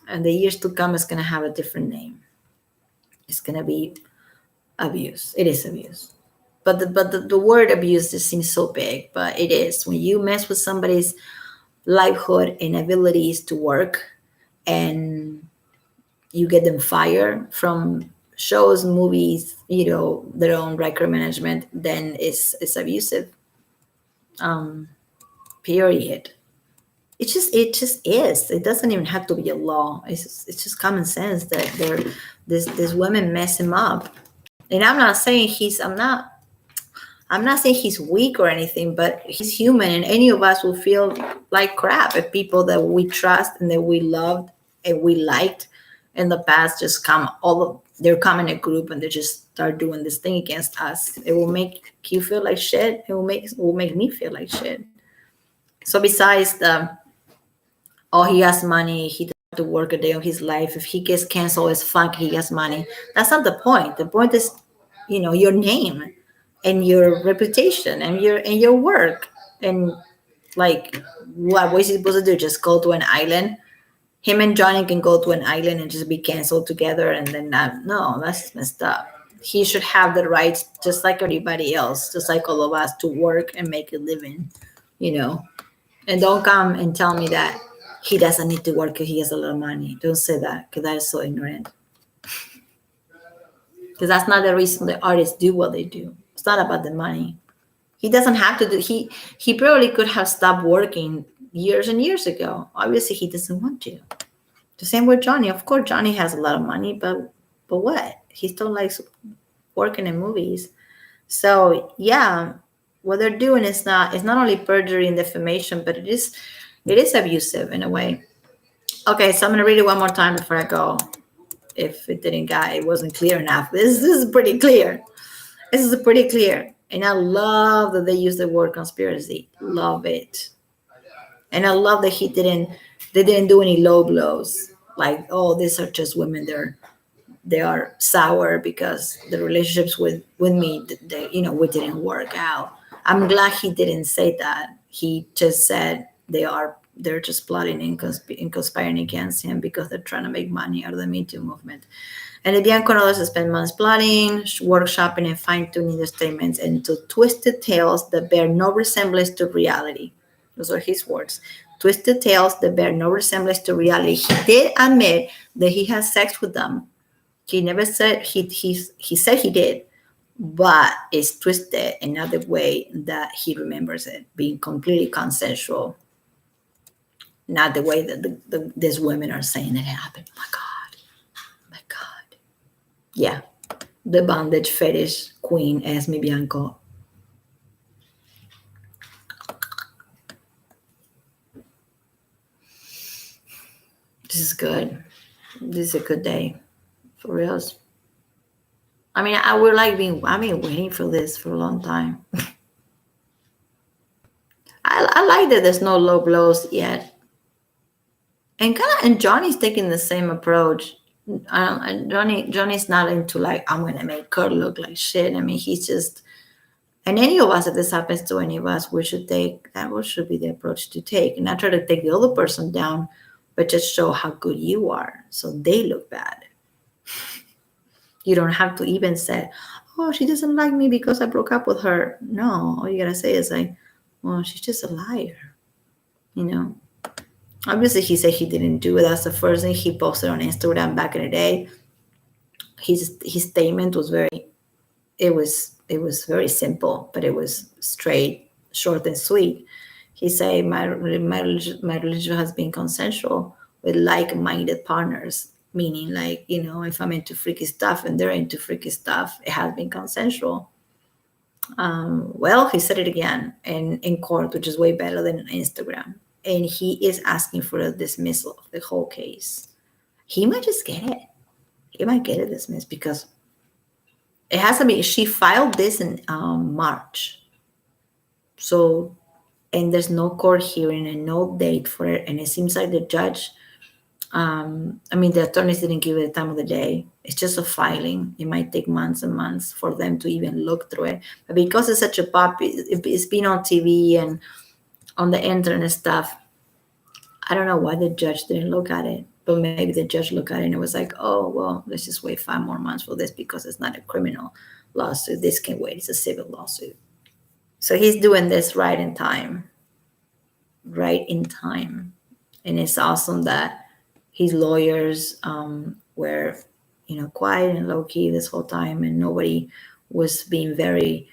and the years to come, it's gonna have a different name. It's gonna be abuse. It is abuse. But the word abuse just seems so big, but it is. When you mess with somebody's livelihood and abilities to work, and you get them fired from shows, movies, their own record management, then it's abusive. Period. It just is. It doesn't even have to be a law. It's just common sense that this women mess him up. And I'm not saying he's weak or anything, but he's human, and any of us will feel like crap if people that we trust and that we loved and we liked in the past just they're come in a group and they just start doing this thing against us. It will make you feel like shit. It will make me feel like shit. So besides he has money, he doesn't have to work a day of his life. If he gets canceled, it's fine. He has money. That's not the point. The point is, your name and your reputation and your work. And what was he supposed to do? Just go to an island? Him and Johnny can go to an island and just be canceled together, and then no, that's messed up. He should have the rights, just like everybody else, just like all of us, to work and make a living, you know. And don't come and tell me that he doesn't need to work because he has a lot of money. Don't say that, because that is so ignorant. Because that's not the reason the artists do what they do. It's not about the money. He doesn't have to do. He probably could have stopped working years and years ago. Obviously, he doesn't want to. The same with Johnny. Of course, Johnny has a lot of money, but what? He still likes working in movies. So yeah, what they're doing is not, it's not only perjury and defamation, but it is abusive in a way. Okay, so I'm gonna read it one more time before I go. If it wasn't clear enough. This is pretty clear. This is pretty clear. And I love that they use the word conspiracy. Love it. And I love that they didn't do any low blows. Like, oh, these are just women. They are sour because the relationships with me, we didn't work out. I'm glad he didn't say that. He just said they're just plotting and conspiring against him because they're trying to make money out of the Me Too movement. And the Bianco and others spent months plotting, workshopping, and fine-tuning their statements into twisted tales that bear no resemblance to reality. Those are his words. Twisted tales that bear no resemblance to reality. He did admit that he had sex with them. He never said he said he did, but it's twisted in another way that he remembers it being completely consensual, not the way that these women are saying it happened. Oh my God. Yeah, the bondage fetish queen, Esme Bianco. This is good. This is a good day, for reals. I mean, I've been waiting for this for a long time. I like that there's no low blows yet. And Johnny's taking the same approach. Johnny's not into like, I'm gonna make her look like shit. I mean, he's just, and any of us, if this happens to any of us, we should take that. What should be the approach to take, and not try to take the other person down, but just show how good you are, so they look bad. You don't have to even say, "Oh, she doesn't like me because I broke up with her." No, all you gotta say is like, "Well, she's just a liar," you know. Obviously, he said he didn't do it. That's the first thing he posted on Instagram back in the day. His statement was it was very simple, but it was straight, short, and sweet. He said, my religion has been consensual with like-minded partners, meaning like, if I'm into freaky stuff and they're into freaky stuff, it has been consensual. Well, he said it again in court, which is way better than Instagram. And he is asking for a dismissal of the whole case. He might just get it. He might get it dismissed because it has to be. She filed this in March. So, and there's no court hearing and no date for it. And it seems like the judge, the attorneys didn't give it the time of the day. It's just a filing. It might take months and months for them to even look through it. But because it's such a it's been on TV and on the internet stuff, I don't know why the judge didn't look at it. But maybe the judge looked at it and it was like, oh, well, let's just wait 5 more months for this because it's not a criminal lawsuit. This can wait. It's a civil lawsuit. So he's doing this right in time. Right in time. And it's awesome that his lawyers were, quiet and low-key this whole time, and nobody was being very,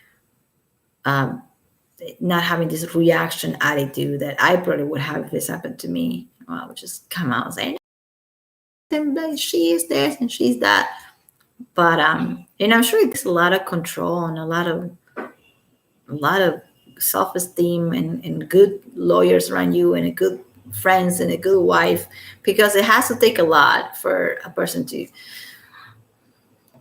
not having this reaction attitude that I probably would have if this happened to me. I would just come out and say, she is this and she's that. But and I'm sure it takes a lot of control and a lot of self-esteem and good lawyers around you and a good friends and a good wife, because it has to take a lot for a person to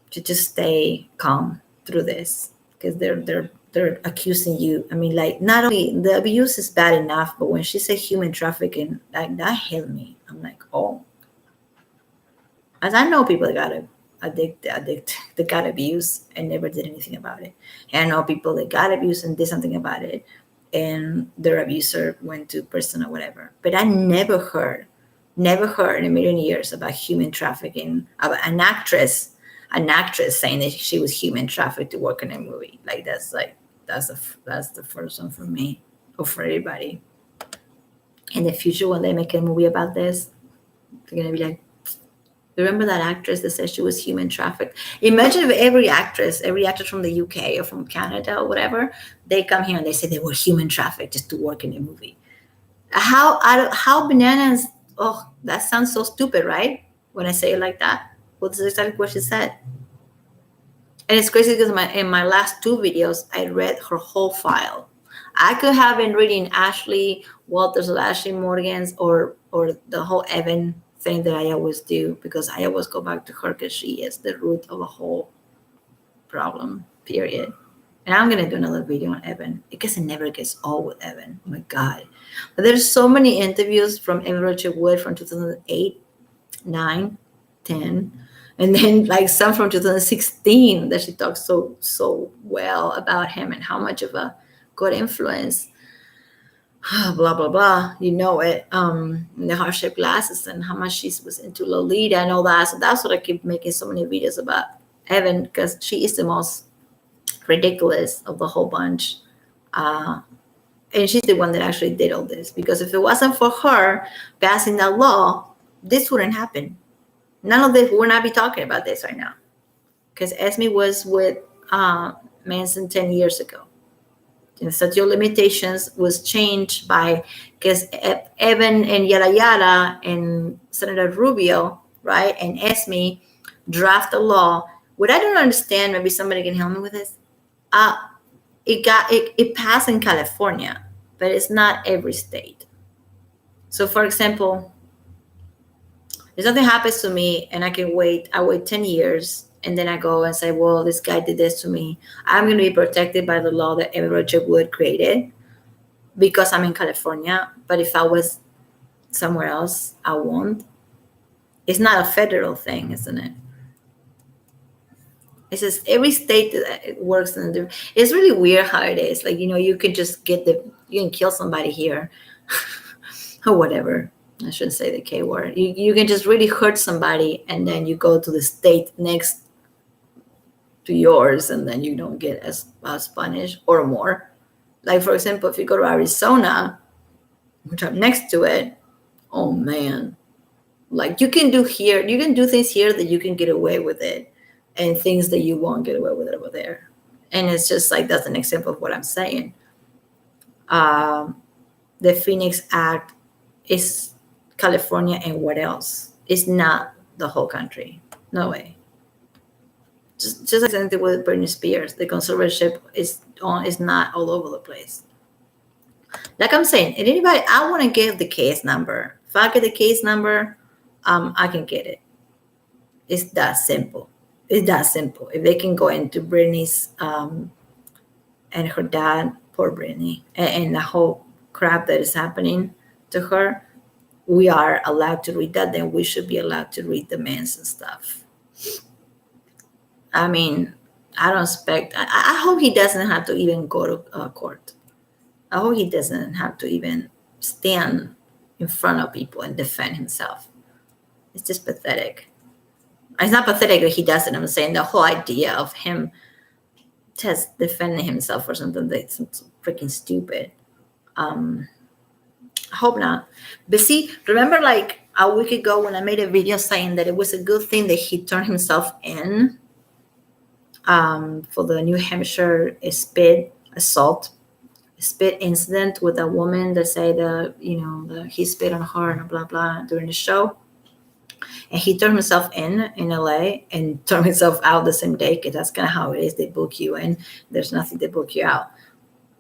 just stay calm through this, because they're accusing you. I mean, like, not only the abuse is bad enough, but when she said human trafficking, like, that hit me. I'm like, oh. As I know people that got that got abused and never did anything about it. And I know people that got abused and did something about it, and their abuser went to prison or whatever. But I never heard in a million years about human trafficking, about an actress an actress saying that she was human trafficked to work in a movie. That's the first one for me or for everybody. In the future, when they make a movie about this, they're gonna be like, remember that actress that said she was human trafficked? Imagine if every actress from the UK or from Canada or whatever, they come here and they say they were human trafficked just to work in a movie. How bananas? Oh, that sounds so stupid, right? When I say it like that, well, this is exactly what she said. And it's crazy because in my last two videos, I read her whole file. I could have been reading Ashley Walters or Ashley Morgan's or the whole Evan thing that I always do, because I always go back to her because she is the root of the whole problem, period. And I'm gonna do another video on Evan because it never gets old with Evan. Oh my God. But there's so many interviews from Evan Rachel Wood from 2008, 9, 10, and then like some from 2016 that she talks so well about him and how much of a good influence. Blah blah blah, you know it. The heart-shaped glasses and how much she was into Lolita and all that. So that's what I keep making so many videos about Evan, because she is the most ridiculous of the whole bunch. And she's the one that actually did all this, because if it wasn't for her passing that law, this wouldn't happen. None of this, we would not be talking about this right now, because Esme was with Manson 10 years ago. And statute of limitations was changed by, because Evan and yada yada and Senator Rubio, right, and Esme draft a law. What I don't understand, maybe somebody can help me with this. It passed in California, but it's not every state. So, for example, if something happens to me and I wait 10 years, and then I go and say, well, this guy did this to me, I'm going to be protected by the law that Evan Rachel Wood created because I'm in California. But if I was somewhere else, I won't. It's not a federal thing, isn't it? It's just every state that works in the. It's really weird how it is. Like, you can just you can kill somebody here or whatever. I shouldn't say the K word. You can just really hurt somebody, and then you go to the state next to yours, and then you don't get as punished or more. Like, for example, if you go to Arizona, which I'm next to it, oh man, like you can do things here that you can get away with it, and things that you won't get away with it over there. And it's just like, that's an example of what I'm saying. The Phoenix Act is California and what else? It's not the whole country. No way. Just like something with Britney Spears, the conservatorship is not all over the place. Like I'm saying, and anybody, I want to get the case number. If I get the case number, I can get it. It's that simple. It's that simple. If they can go into Britney's and her dad, poor Britney, and the whole crap that is happening to her, we are allowed to read that, then we should be allowed to read the Manson stuff. I mean, I don't expect. I hope he doesn't have to even go to court. I hope he doesn't have to even stand in front of people and defend himself. It's just pathetic. It's not pathetic that he doesn't. I'm saying the whole idea of him just defending himself for something that's freaking stupid. I hope not. But see, remember like a week ago when I made a video saying that it was a good thing that he turned himself in for the New Hampshire spit incident with a woman that said he spit on her and blah blah during the show, and he turned himself in LA and turned himself out the same day, because that's kind of how it is. They book you in, there's nothing to book you out.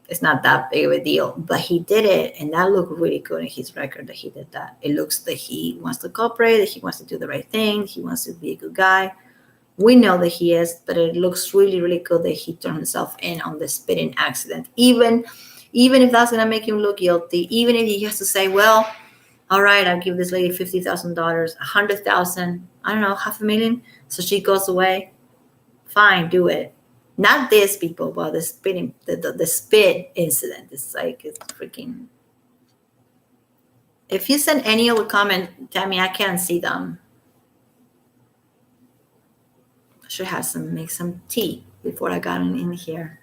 It's not that big of a deal, but he did it, and that looked really good in his record that he did that. It looks that he wants to cooperate, that he wants to do the right thing, he wants to be a good guy. We know that he is, but it looks really, really good that he turned himself in on the spitting accident. Even if that's going to make him look guilty, even if he has to say, well, all right, I'll give this lady $50,000, $100,000, I don't know, $500,000, so she goes away. Fine, do it. Not this, people, but the spitting, the spit incident. It's like, it's freaking. If you send any other comment, Tammy, I can't see them. Should have make some tea before I got in here.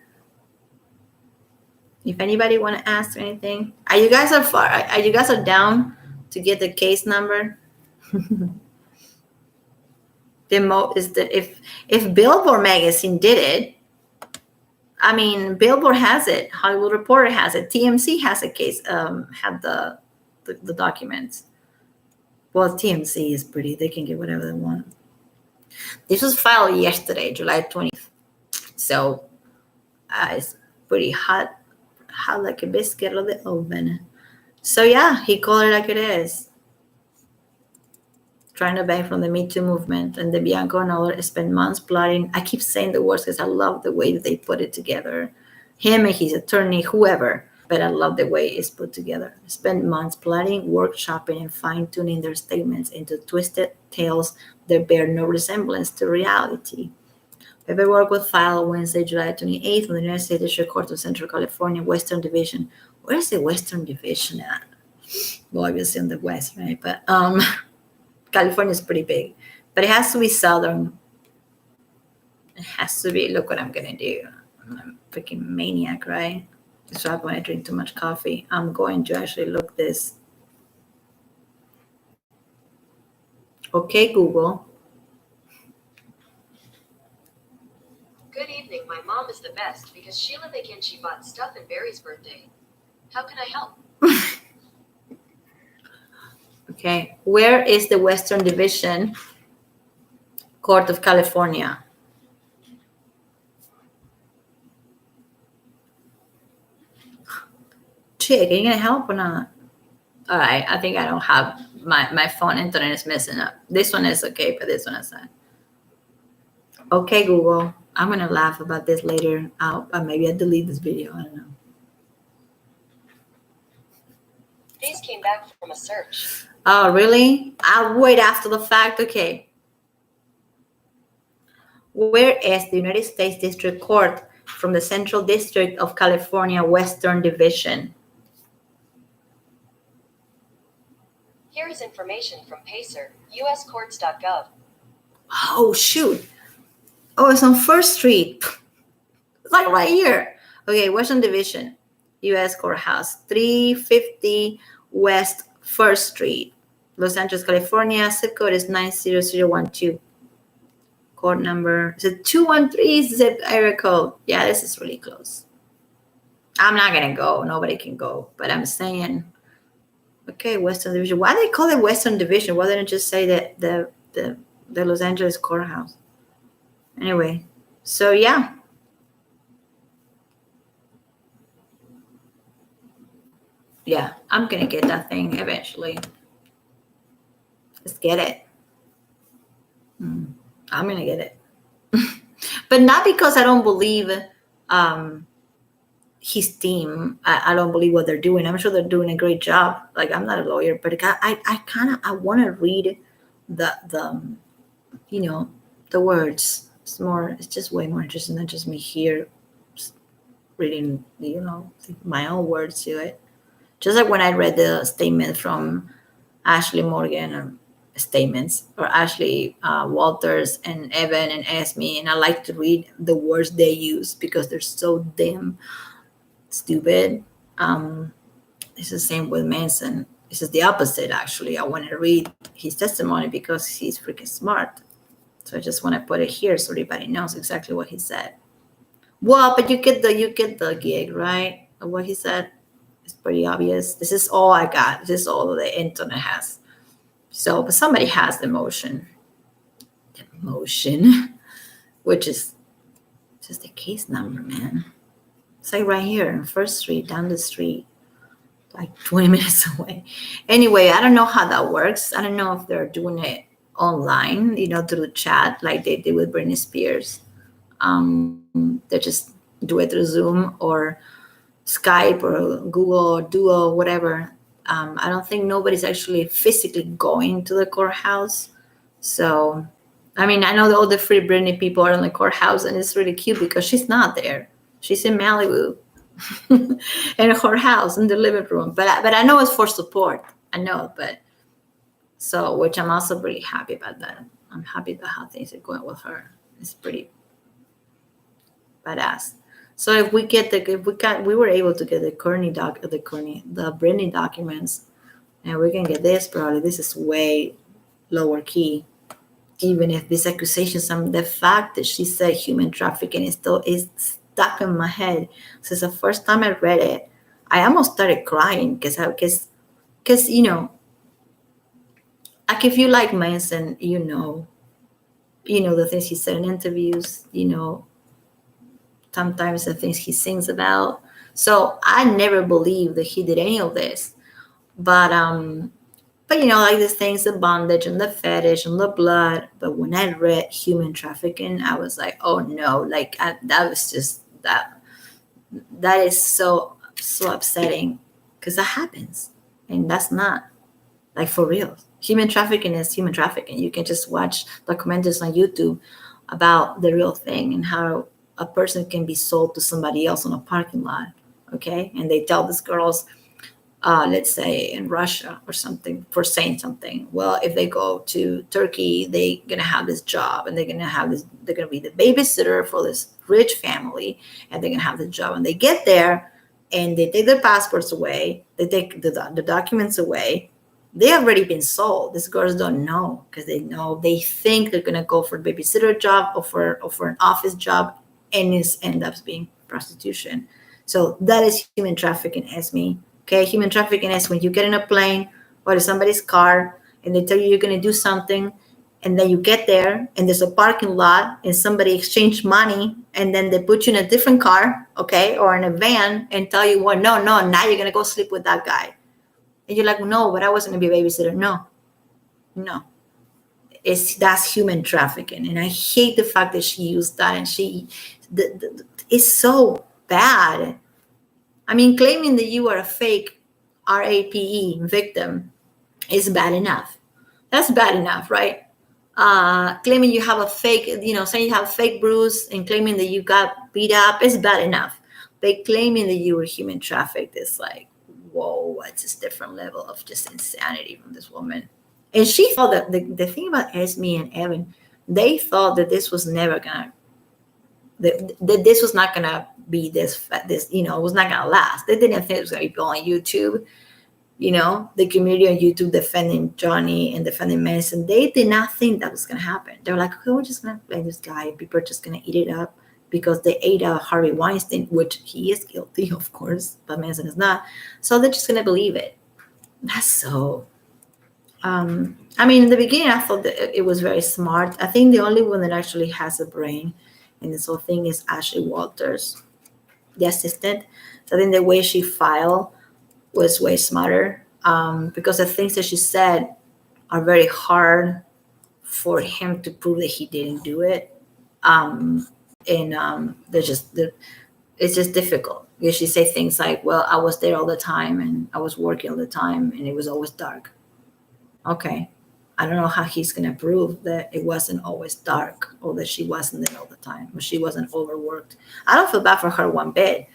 If anybody want to ask anything, are you guys are you guys are down to get the case number? Is that if Billboard magazine did it, I mean, Billboard has it, Hollywood Reporter has it, TMC has a case, have the documents. Well, TMC is pretty; they can get whatever they want. This was filed yesterday, July 20th, so it's pretty hot like a biscuit out of the oven. So yeah, he called it like it is. Trying to beg from the Me Too movement, and the Bianco and others spent months plotting. I keep saying the words because I love the way that they put it together. Him and his attorney, whoever, but I love the way it's put together. Spent months plotting, workshopping, and fine-tuning their statements into twisted tales that bear no resemblance to reality. Paperwork was filed Wednesday, July 28th, from the United States District Court of Central California, Western Division. Where is the Western Division at? Well, obviously in the West, right? But California is pretty big, but it has to be Southern. It has to be. Look what I'm gonna do. I'm a freaking maniac, right? That's why when I drink too much coffee, I'm going to actually look this. Okay, Google. Good evening. My mom is the best because Sheila McKinchy bought stuff in Barry's birthday. How can I help? Okay, where is the Western Division Court of California? Chick, are you gonna help or not? All right, I think I don't have my phone internet is messing up. This one is okay, but this one is not. Okay, Google. I'm gonna laugh about this later. Maybe I'll delete this video. I don't know. These came back from a search. Oh, really? I'll wait after the fact. Okay. Where is the United States District Court from the Central District of California, Western Division? Here is information from Pacer, uscourts.gov. Oh, shoot. Oh, it's on First Street. It's like right here. Okay, Western Division, U.S. Courthouse, 350 West First Street, Los Angeles, California. Zip code is 90012. Court number is it 213 zip area code. Yeah, this is really close. I'm not gonna go. Nobody can go. But I'm saying, okay, Western Division. Why do they call it Western Division? Why didn't just say that the Los Angeles Courthouse? Anyway, so yeah. Yeah, I'm gonna get that thing eventually. Let's get it. I'm gonna get it. But not because I don't believe his team. I don't believe what they're doing. I'm sure they're doing a great job. Like, I'm not a lawyer, but I want to read the the words. It's just way more interesting than just me here reading my own words to it. Just like when I read the statement from Ashley Morgan, statements, or Ashley Walters and Evan and Esme, and I like to read the words they use because they're so damn stupid. It's the same with Manson. This is the opposite, actually. I want to read his testimony because he's freaking smart. So I just want to put it here so everybody knows exactly what he said. Well, but you get the gig, right? Of what he said. It's pretty obvious. This is all I got. This is all the internet has. So, but somebody has the motion, which is just the case number, man. It's like right here on First Street, down the street, like 20 minutes away. Anyway, I don't know how that works. I don't know if they're doing it online, through the chat, like they did with Britney Spears. They just do it through Zoom or Skype or Google or Duo, whatever. I don't think nobody's actually physically going to the courthouse. So, I mean, I know that all the Free Britney people are in the courthouse, and it's really cute because she's not there. She's in Malibu in her house in the living room. But I know it's for support. I know, but so, which I'm also really happy about that. I'm happy about how things are going with her. It's pretty badass. So if we get the if we got we were able to get the Britney documents, and we can get this, probably this is way lower key. Even if these accusations, the fact that she said human trafficking is still is stuck in my head. Since the first time I read it, I almost started crying because like if you like Manson, the things he said in interviews, sometimes the things he sings about. So I never believed that he did any of this. But like these things, the bondage and the fetish and the blood. But when I read human trafficking, I was like, oh no, like that was just that is so upsetting because that happens, and that's not like for real. Human trafficking is human trafficking. You can just watch documentaries on YouTube about the real thing and how a person can be sold to somebody else on a parking lot. Okay, and they tell these girls, let's say in Russia or something, for saying something. Well, if they go to Turkey, they're gonna have this job, and they're gonna have this. They're gonna be the babysitter for this rich family, and they're gonna have the job. And they get there, and they take their passports away. They take the documents away. They already been sold. These girls don't know because they think they're gonna go for a babysitter job or for an office job, and it ends up being prostitution. So that is human trafficking, as me. Okay, human trafficking is when you get in a plane or to somebody's car and they tell you you're going to do something, and then you get there and there's a parking lot and somebody exchanged money, and then they put you in a different car, okay, or in a van and tell you, well, no, now you're going to go sleep with that guy. And you're like, no, but I wasn't going to be a babysitter. No, no. That's human trafficking. And I hate the fact that she used that, and it's so bad. I mean, claiming that you are a fake RAPE victim is bad enough. That's bad enough, right? Claiming you have a fake, saying you have a fake bruise and claiming that you got beat up is bad enough. But claiming that you were human trafficked is like, whoa, it's this different level of just insanity from this woman. And she thought that the thing about Esme and Evan, they thought that this was never gonna that this was not gonna be this it was not gonna last. They didn't think it was gonna be on YouTube. The community on YouTube defending Johnny and defending Manson, they did not think that was gonna happen. They were like, okay, we're just gonna play this guy. People are just gonna eat it up because they ate out Harvey Weinstein, which he is guilty, of course, but Manson is not. So they're just gonna believe it. That's so. I mean, in the beginning, I thought that it was very smart. I think the only one that actually has a brain in this whole thing is Ashley Walters, the assistant. So I think the way she filed was way smarter, because the things that she said are very hard for him to prove that he didn't do it. And it's just difficult because she say things like, well, I was there all the time and I was working all the time and it was always dark. Okay. I don't know how he's going to prove that it wasn't always dark or that she wasn't there all the time or she wasn't overworked. I don't feel bad for her one bit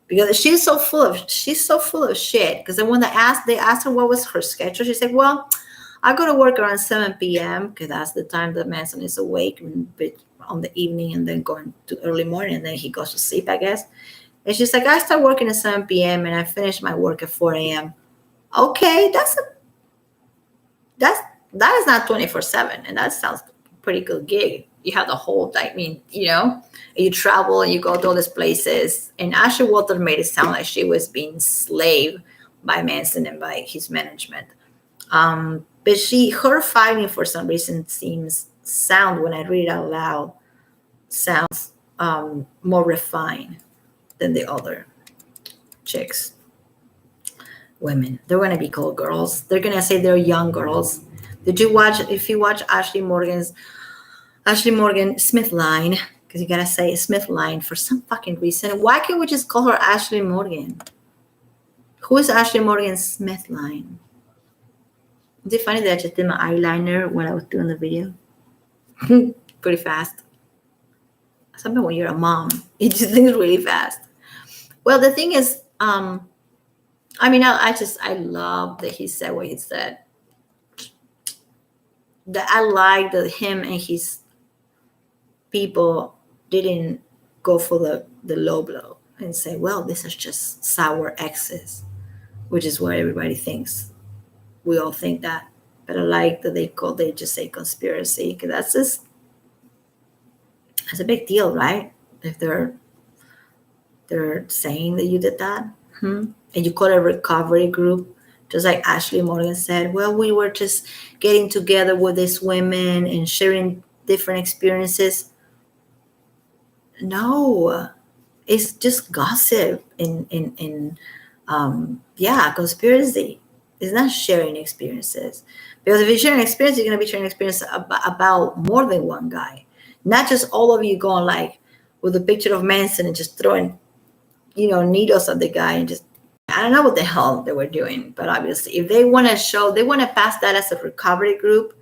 because she's so full of shit. Because then when they asked her what was her schedule, she said, well, I go to work around 7 p.m. because that's the time that Manson is awake on the evening and then going to early morning and then he goes to sleep, I guess. And she's like, I start working at 7 p.m. and I finish my work at 4 a.m. Okay, that is not 24/7, and that sounds pretty good gig. You have the whole, you travel and you go to all these places. And Ashley Walter made it sound like she was being slaved by Manson and by his management. But her fighting for some reason when I read it out loud, sounds more refined than the other chicks. Women, they're going to be called girls. They're going to say they're young girls. If you watch Ashley Morgan Smith line, because you gotta say Smith line for some fucking reason. Why can't we just call her Ashley Morgan? Who is Ashley Morgan Smith line? Is it funny that I just did my eyeliner when I was doing the video? Pretty fast. Sometimes when you're a mom, it just things really fast. Well, the thing is, I love that he said what he said. That I like that him and his people didn't go for the low blow and say, well, this is just sour exes, which is what everybody thinks. We all think that. But I like that they just say conspiracy, because that's a big deal, right? If they're saying that you did that, and you call it a recovery group, just like Ashley Morgan said, well, we were just getting together with these women and sharing different experiences. No, it's just gossip and conspiracy. It's not sharing experiences, because if you're sharing experience, you're going to be sharing experience about more than one guy, not just all of you going like with a picture of Manson and just throwing needles at the guy and just, I don't know what the hell they were doing. But obviously, if they want to pass that as a recovery group,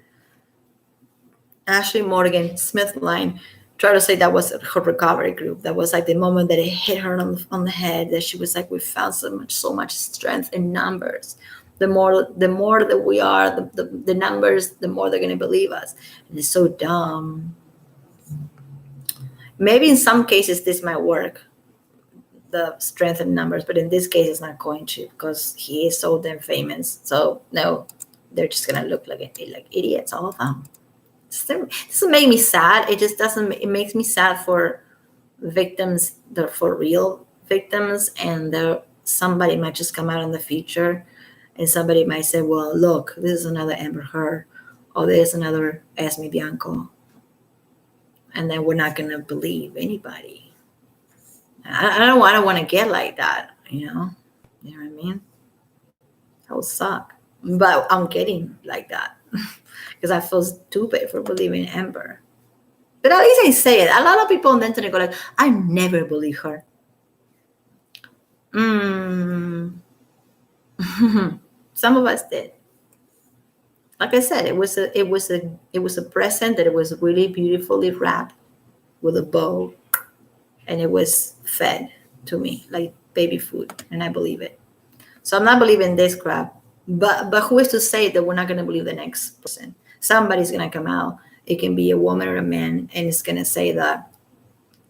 Ashley Morgan Smith line tried to say that was her recovery group. That was like the moment that it hit her on the head, that she was like, we found so much strength in numbers. The more that we are, the numbers, the more they're gonna believe us. And it's so dumb. Maybe in some cases this might work, the strength in numbers, but in this case it's not going to, because he is so damn famous. So no, they're just gonna look like idiots, all of them. It doesn't make me sad. It just doesn't. It makes me sad for victims, the for real victims, and somebody might just come out in the future, and somebody might say, "Well, look, this is another Amber Heard, or there's another Esme Bianco," and then we're not gonna believe anybody. I don't want to get like that. You know what I mean? That would suck. But I'm getting like that because I feel stupid for believing Amber. But at least I say it. A lot of people on the internet go like, I never believe her. Mm. Some of us did. Like I said, it was a present that it was really beautifully wrapped with a bow, and it was fed to me like baby food, and I believe it. So I'm not believing this crap. But who is to say that we're not gonna believe the next person? Somebody's gonna come out. It can be a woman or a man, and it's gonna say that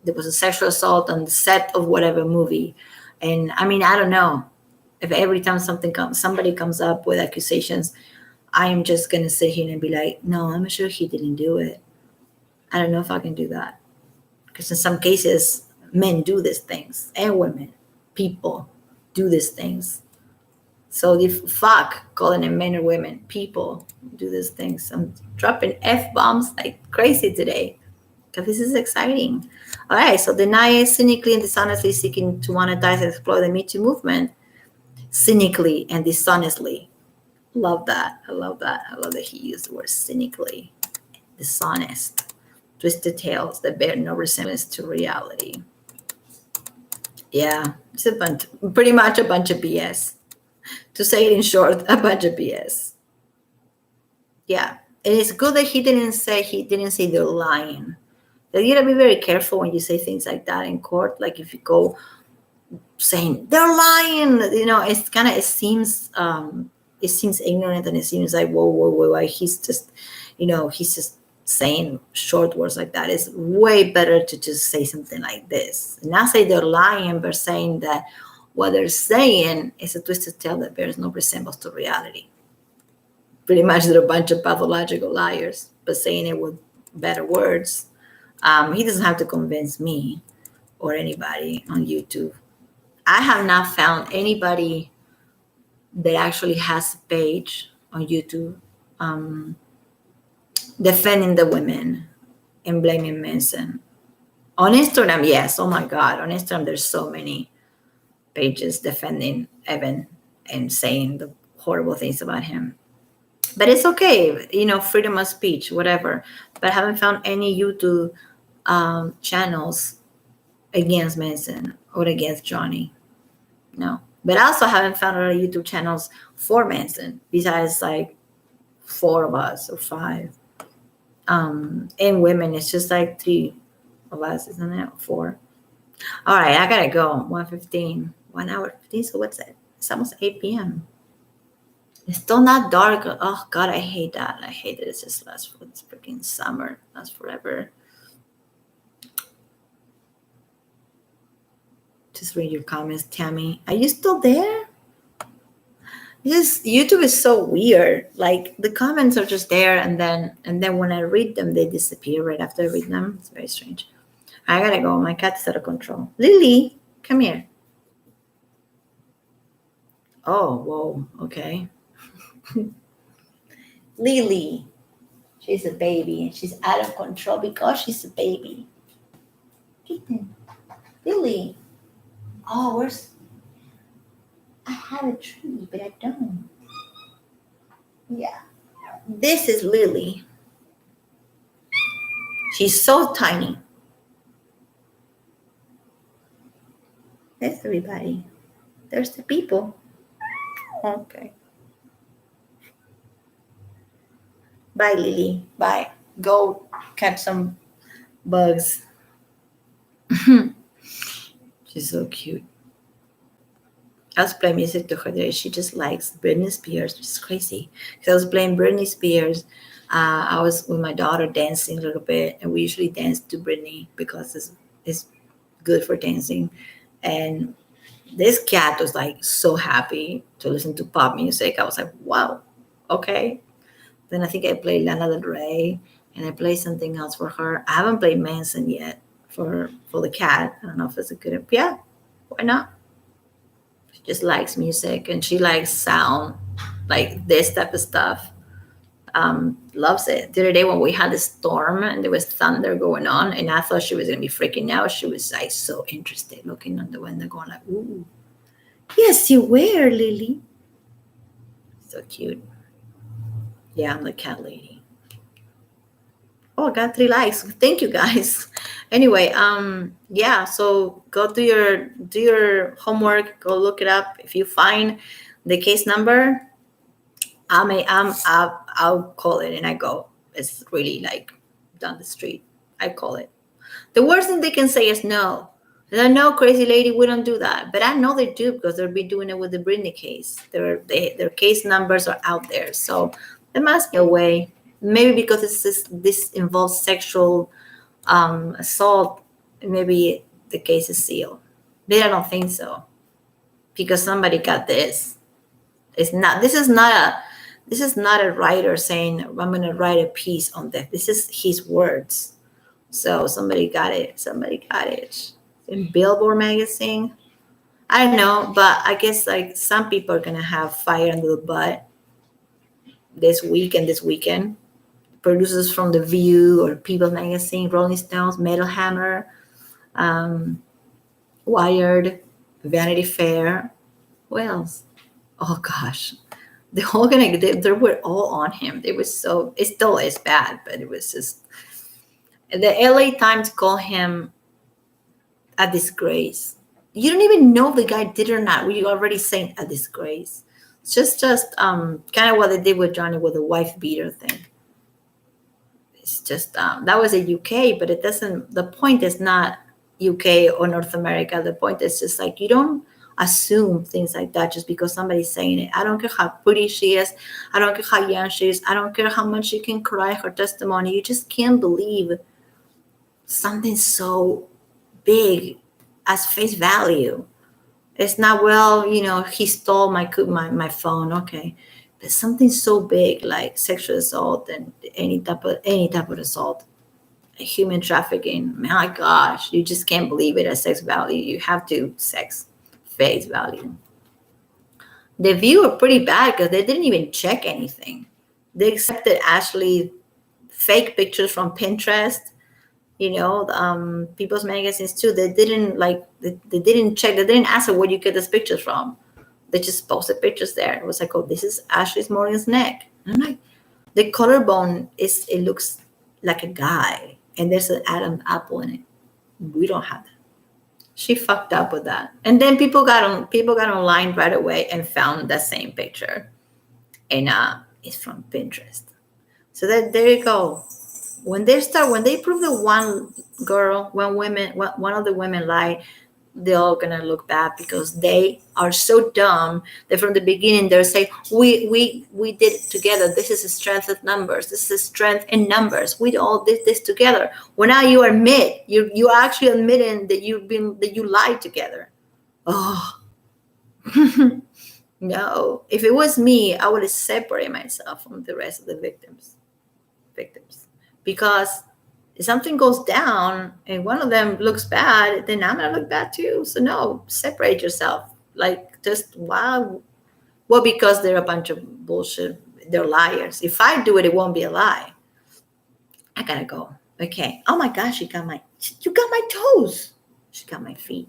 there was a sexual assault on the set of whatever movie. And I mean, I don't know if every time somebody comes up with accusations, I am just gonna sit here and be like, no, I'm sure he didn't do it. I don't know if I can do that, because in some cases, men do these things, and women, people do these things. So the fuck calling them men or women, people do these things. I'm dropping f bombs like crazy today, because this is exciting. All right, so deny cynically and dishonestly seeking to monetize and exploit the Me Too movement. Cynically and dishonestly. Love that. I love that. I love that he used the word cynically. Dishonest. Twisted tales that bear no resemblance to reality. Yeah, it's pretty much a bunch of BS. To say it in short, a bunch of BS. Yeah, and it's good that he didn't say they're lying. You gotta be very careful when you say things like that in court. Like if you go saying they're lying, it seems ignorant, and it seems like whoa, like he's just saying short words like that. It's way better to just say something like this, not say they're lying, but saying that what they're saying is a twisted tale that bears no resemblance to reality. Pretty much they're a bunch of pathological liars, but saying it with better words. He doesn't have to convince me or anybody on YouTube. I have not found anybody that actually has a page on YouTube um, defending the women and blaming Manson. On Instagram, yes. Oh my God. On Instagram, there's so many pages defending Evan and saying the horrible things about him. But it's okay, freedom of speech, whatever. But I haven't found any YouTube channels against Manson or against Johnny. No. But I also haven't found other YouTube channels for Manson besides like four of us or five. And women, it's just like three of us, isn't it? Four. All right, I gotta go. 1:15. 1 hour 15. So what's it? It's almost 8 p.m. It's still not dark. Oh God, I hate that. I hate that it's just lasts for this freaking summer. Lasts forever. Just read your comments, Tammy. Are you still there? This YouTube is so weird. Like the comments are just there, and then when I read them, they disappear right after I read them. It's very strange. I gotta go. My cat's out of control. Lily, come here. Oh, whoa. Okay. Lily. She's a baby and she's out of control because she's a baby. Kitten. Lily. Oh, where's. I have a tree, but I don't. Yeah. This is Lily. She's so tiny. There's everybody. There's the people. Okay. Bye, Lily. Bye. Go catch some bugs. She's so cute. I was playing music to her today. She just likes Britney Spears, which is crazy. Because I was playing Britney Spears. I was with my daughter dancing a little bit, and we usually dance to Britney because it's good for dancing. And this cat was like so happy to listen to pop music. I was like, wow, okay. Then I think I played Lana Del Rey, and I played something else for her. I haven't played Manson yet for the cat. I don't know if it's a good. Yeah, why not? She just likes music and she likes sound, like this type of stuff. Loves it. The other day when we had a storm and there was thunder going on, and I thought she was gonna be freaking out. She was like so interested, looking on the window, going like, "Ooh, yes, you were, Lily." So cute. Yeah, I'm the cat lady. Oh, I got 3 likes. Thank you guys. Anyway, yeah, so go do your homework, go look it up. If you find the case number, I'll call it and I go. It's really like down the street. I call it. The worst thing they can say is no. And I know, crazy lady, we don't do that. But I know they do because they've been doing it with the Britney case. Their case numbers are out there. So there must be a way. Maybe because this involves sexual assault, maybe the case is sealed. But I don't think so because somebody got this. It's not. This is not a writer saying I'm going to write a piece on that. This is his words. So somebody got it. Somebody got it. In Billboard magazine. I don't know, but I guess like some people are gonna have fire under the butt this week and this weekend. Producers from The View or People magazine, Rolling Stones, Metal Hammer, um, Wired, Vanity Fair. What else? Oh gosh, they were all on him. It was so. It still is bad, but it was just. The LA Times called him a disgrace. You don't even know if the guy did or not. We already saying a disgrace. It's just kind of what they did with Johnny with the wife beater thing. It's just that was a UK, but it doesn't. The point is not UK or North America. The point is just like you don't assume things like that just because somebody's saying it. I don't care how pretty she is. I don't care how young she is. I don't care how much she can cry her testimony. You just can't believe something so big as face value. It's not, well, he stole my phone, okay. But something so big like sexual assault and any type of assault, human trafficking. My gosh, you just can't believe it as sex value. You have to sex face value. The View were pretty bad because they didn't even check anything. They accepted Ashley fake pictures from Pinterest, people's magazines too. They didn't they didn't check. They didn't ask her where you get these pictures from. They just posted pictures there. It was like, oh, this is Ashley Morgan's neck. And I'm like, the collarbone it looks like a guy, and there's an Adam apple in it. We don't have that. She fucked up with that, and then people got online right away and found that same picture, and it's from Pinterest. So there you go. When they prove that one of the women lied, they're all gonna look bad because they are so dumb that from the beginning they're saying we did it together. This is a strength of numbers. This is a strength in numbers. We all did this together. Well, now you admit, you actually admitting that you lied together. Oh, no. If it was me, I would have separated myself from the rest of the victims. Because if something goes down and one of them looks bad, then I'm gonna look bad too. So no, separate yourself. Like just wow. Well, because they're a bunch of bullshit. They're liars. If I do it, it won't be a lie. I gotta go. Okay. Oh my gosh, you got my toes. She got my feet.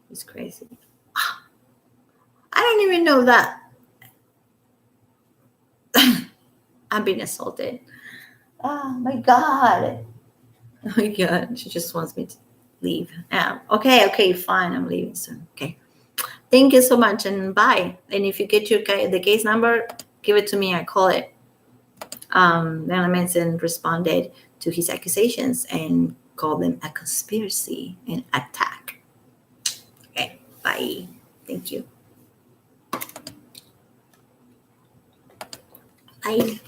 It's crazy. I don't even know that I'm being assaulted. Oh my god. Oh my god. She just wants me to leave. Okay, fine. I'm leaving soon. Okay. Thank you so much and bye. And if you get the case number, give it to me. I call it. Marilyn Manson responded to his accusations and called them a conspiracy and attack. Okay, bye. Thank you. Bye.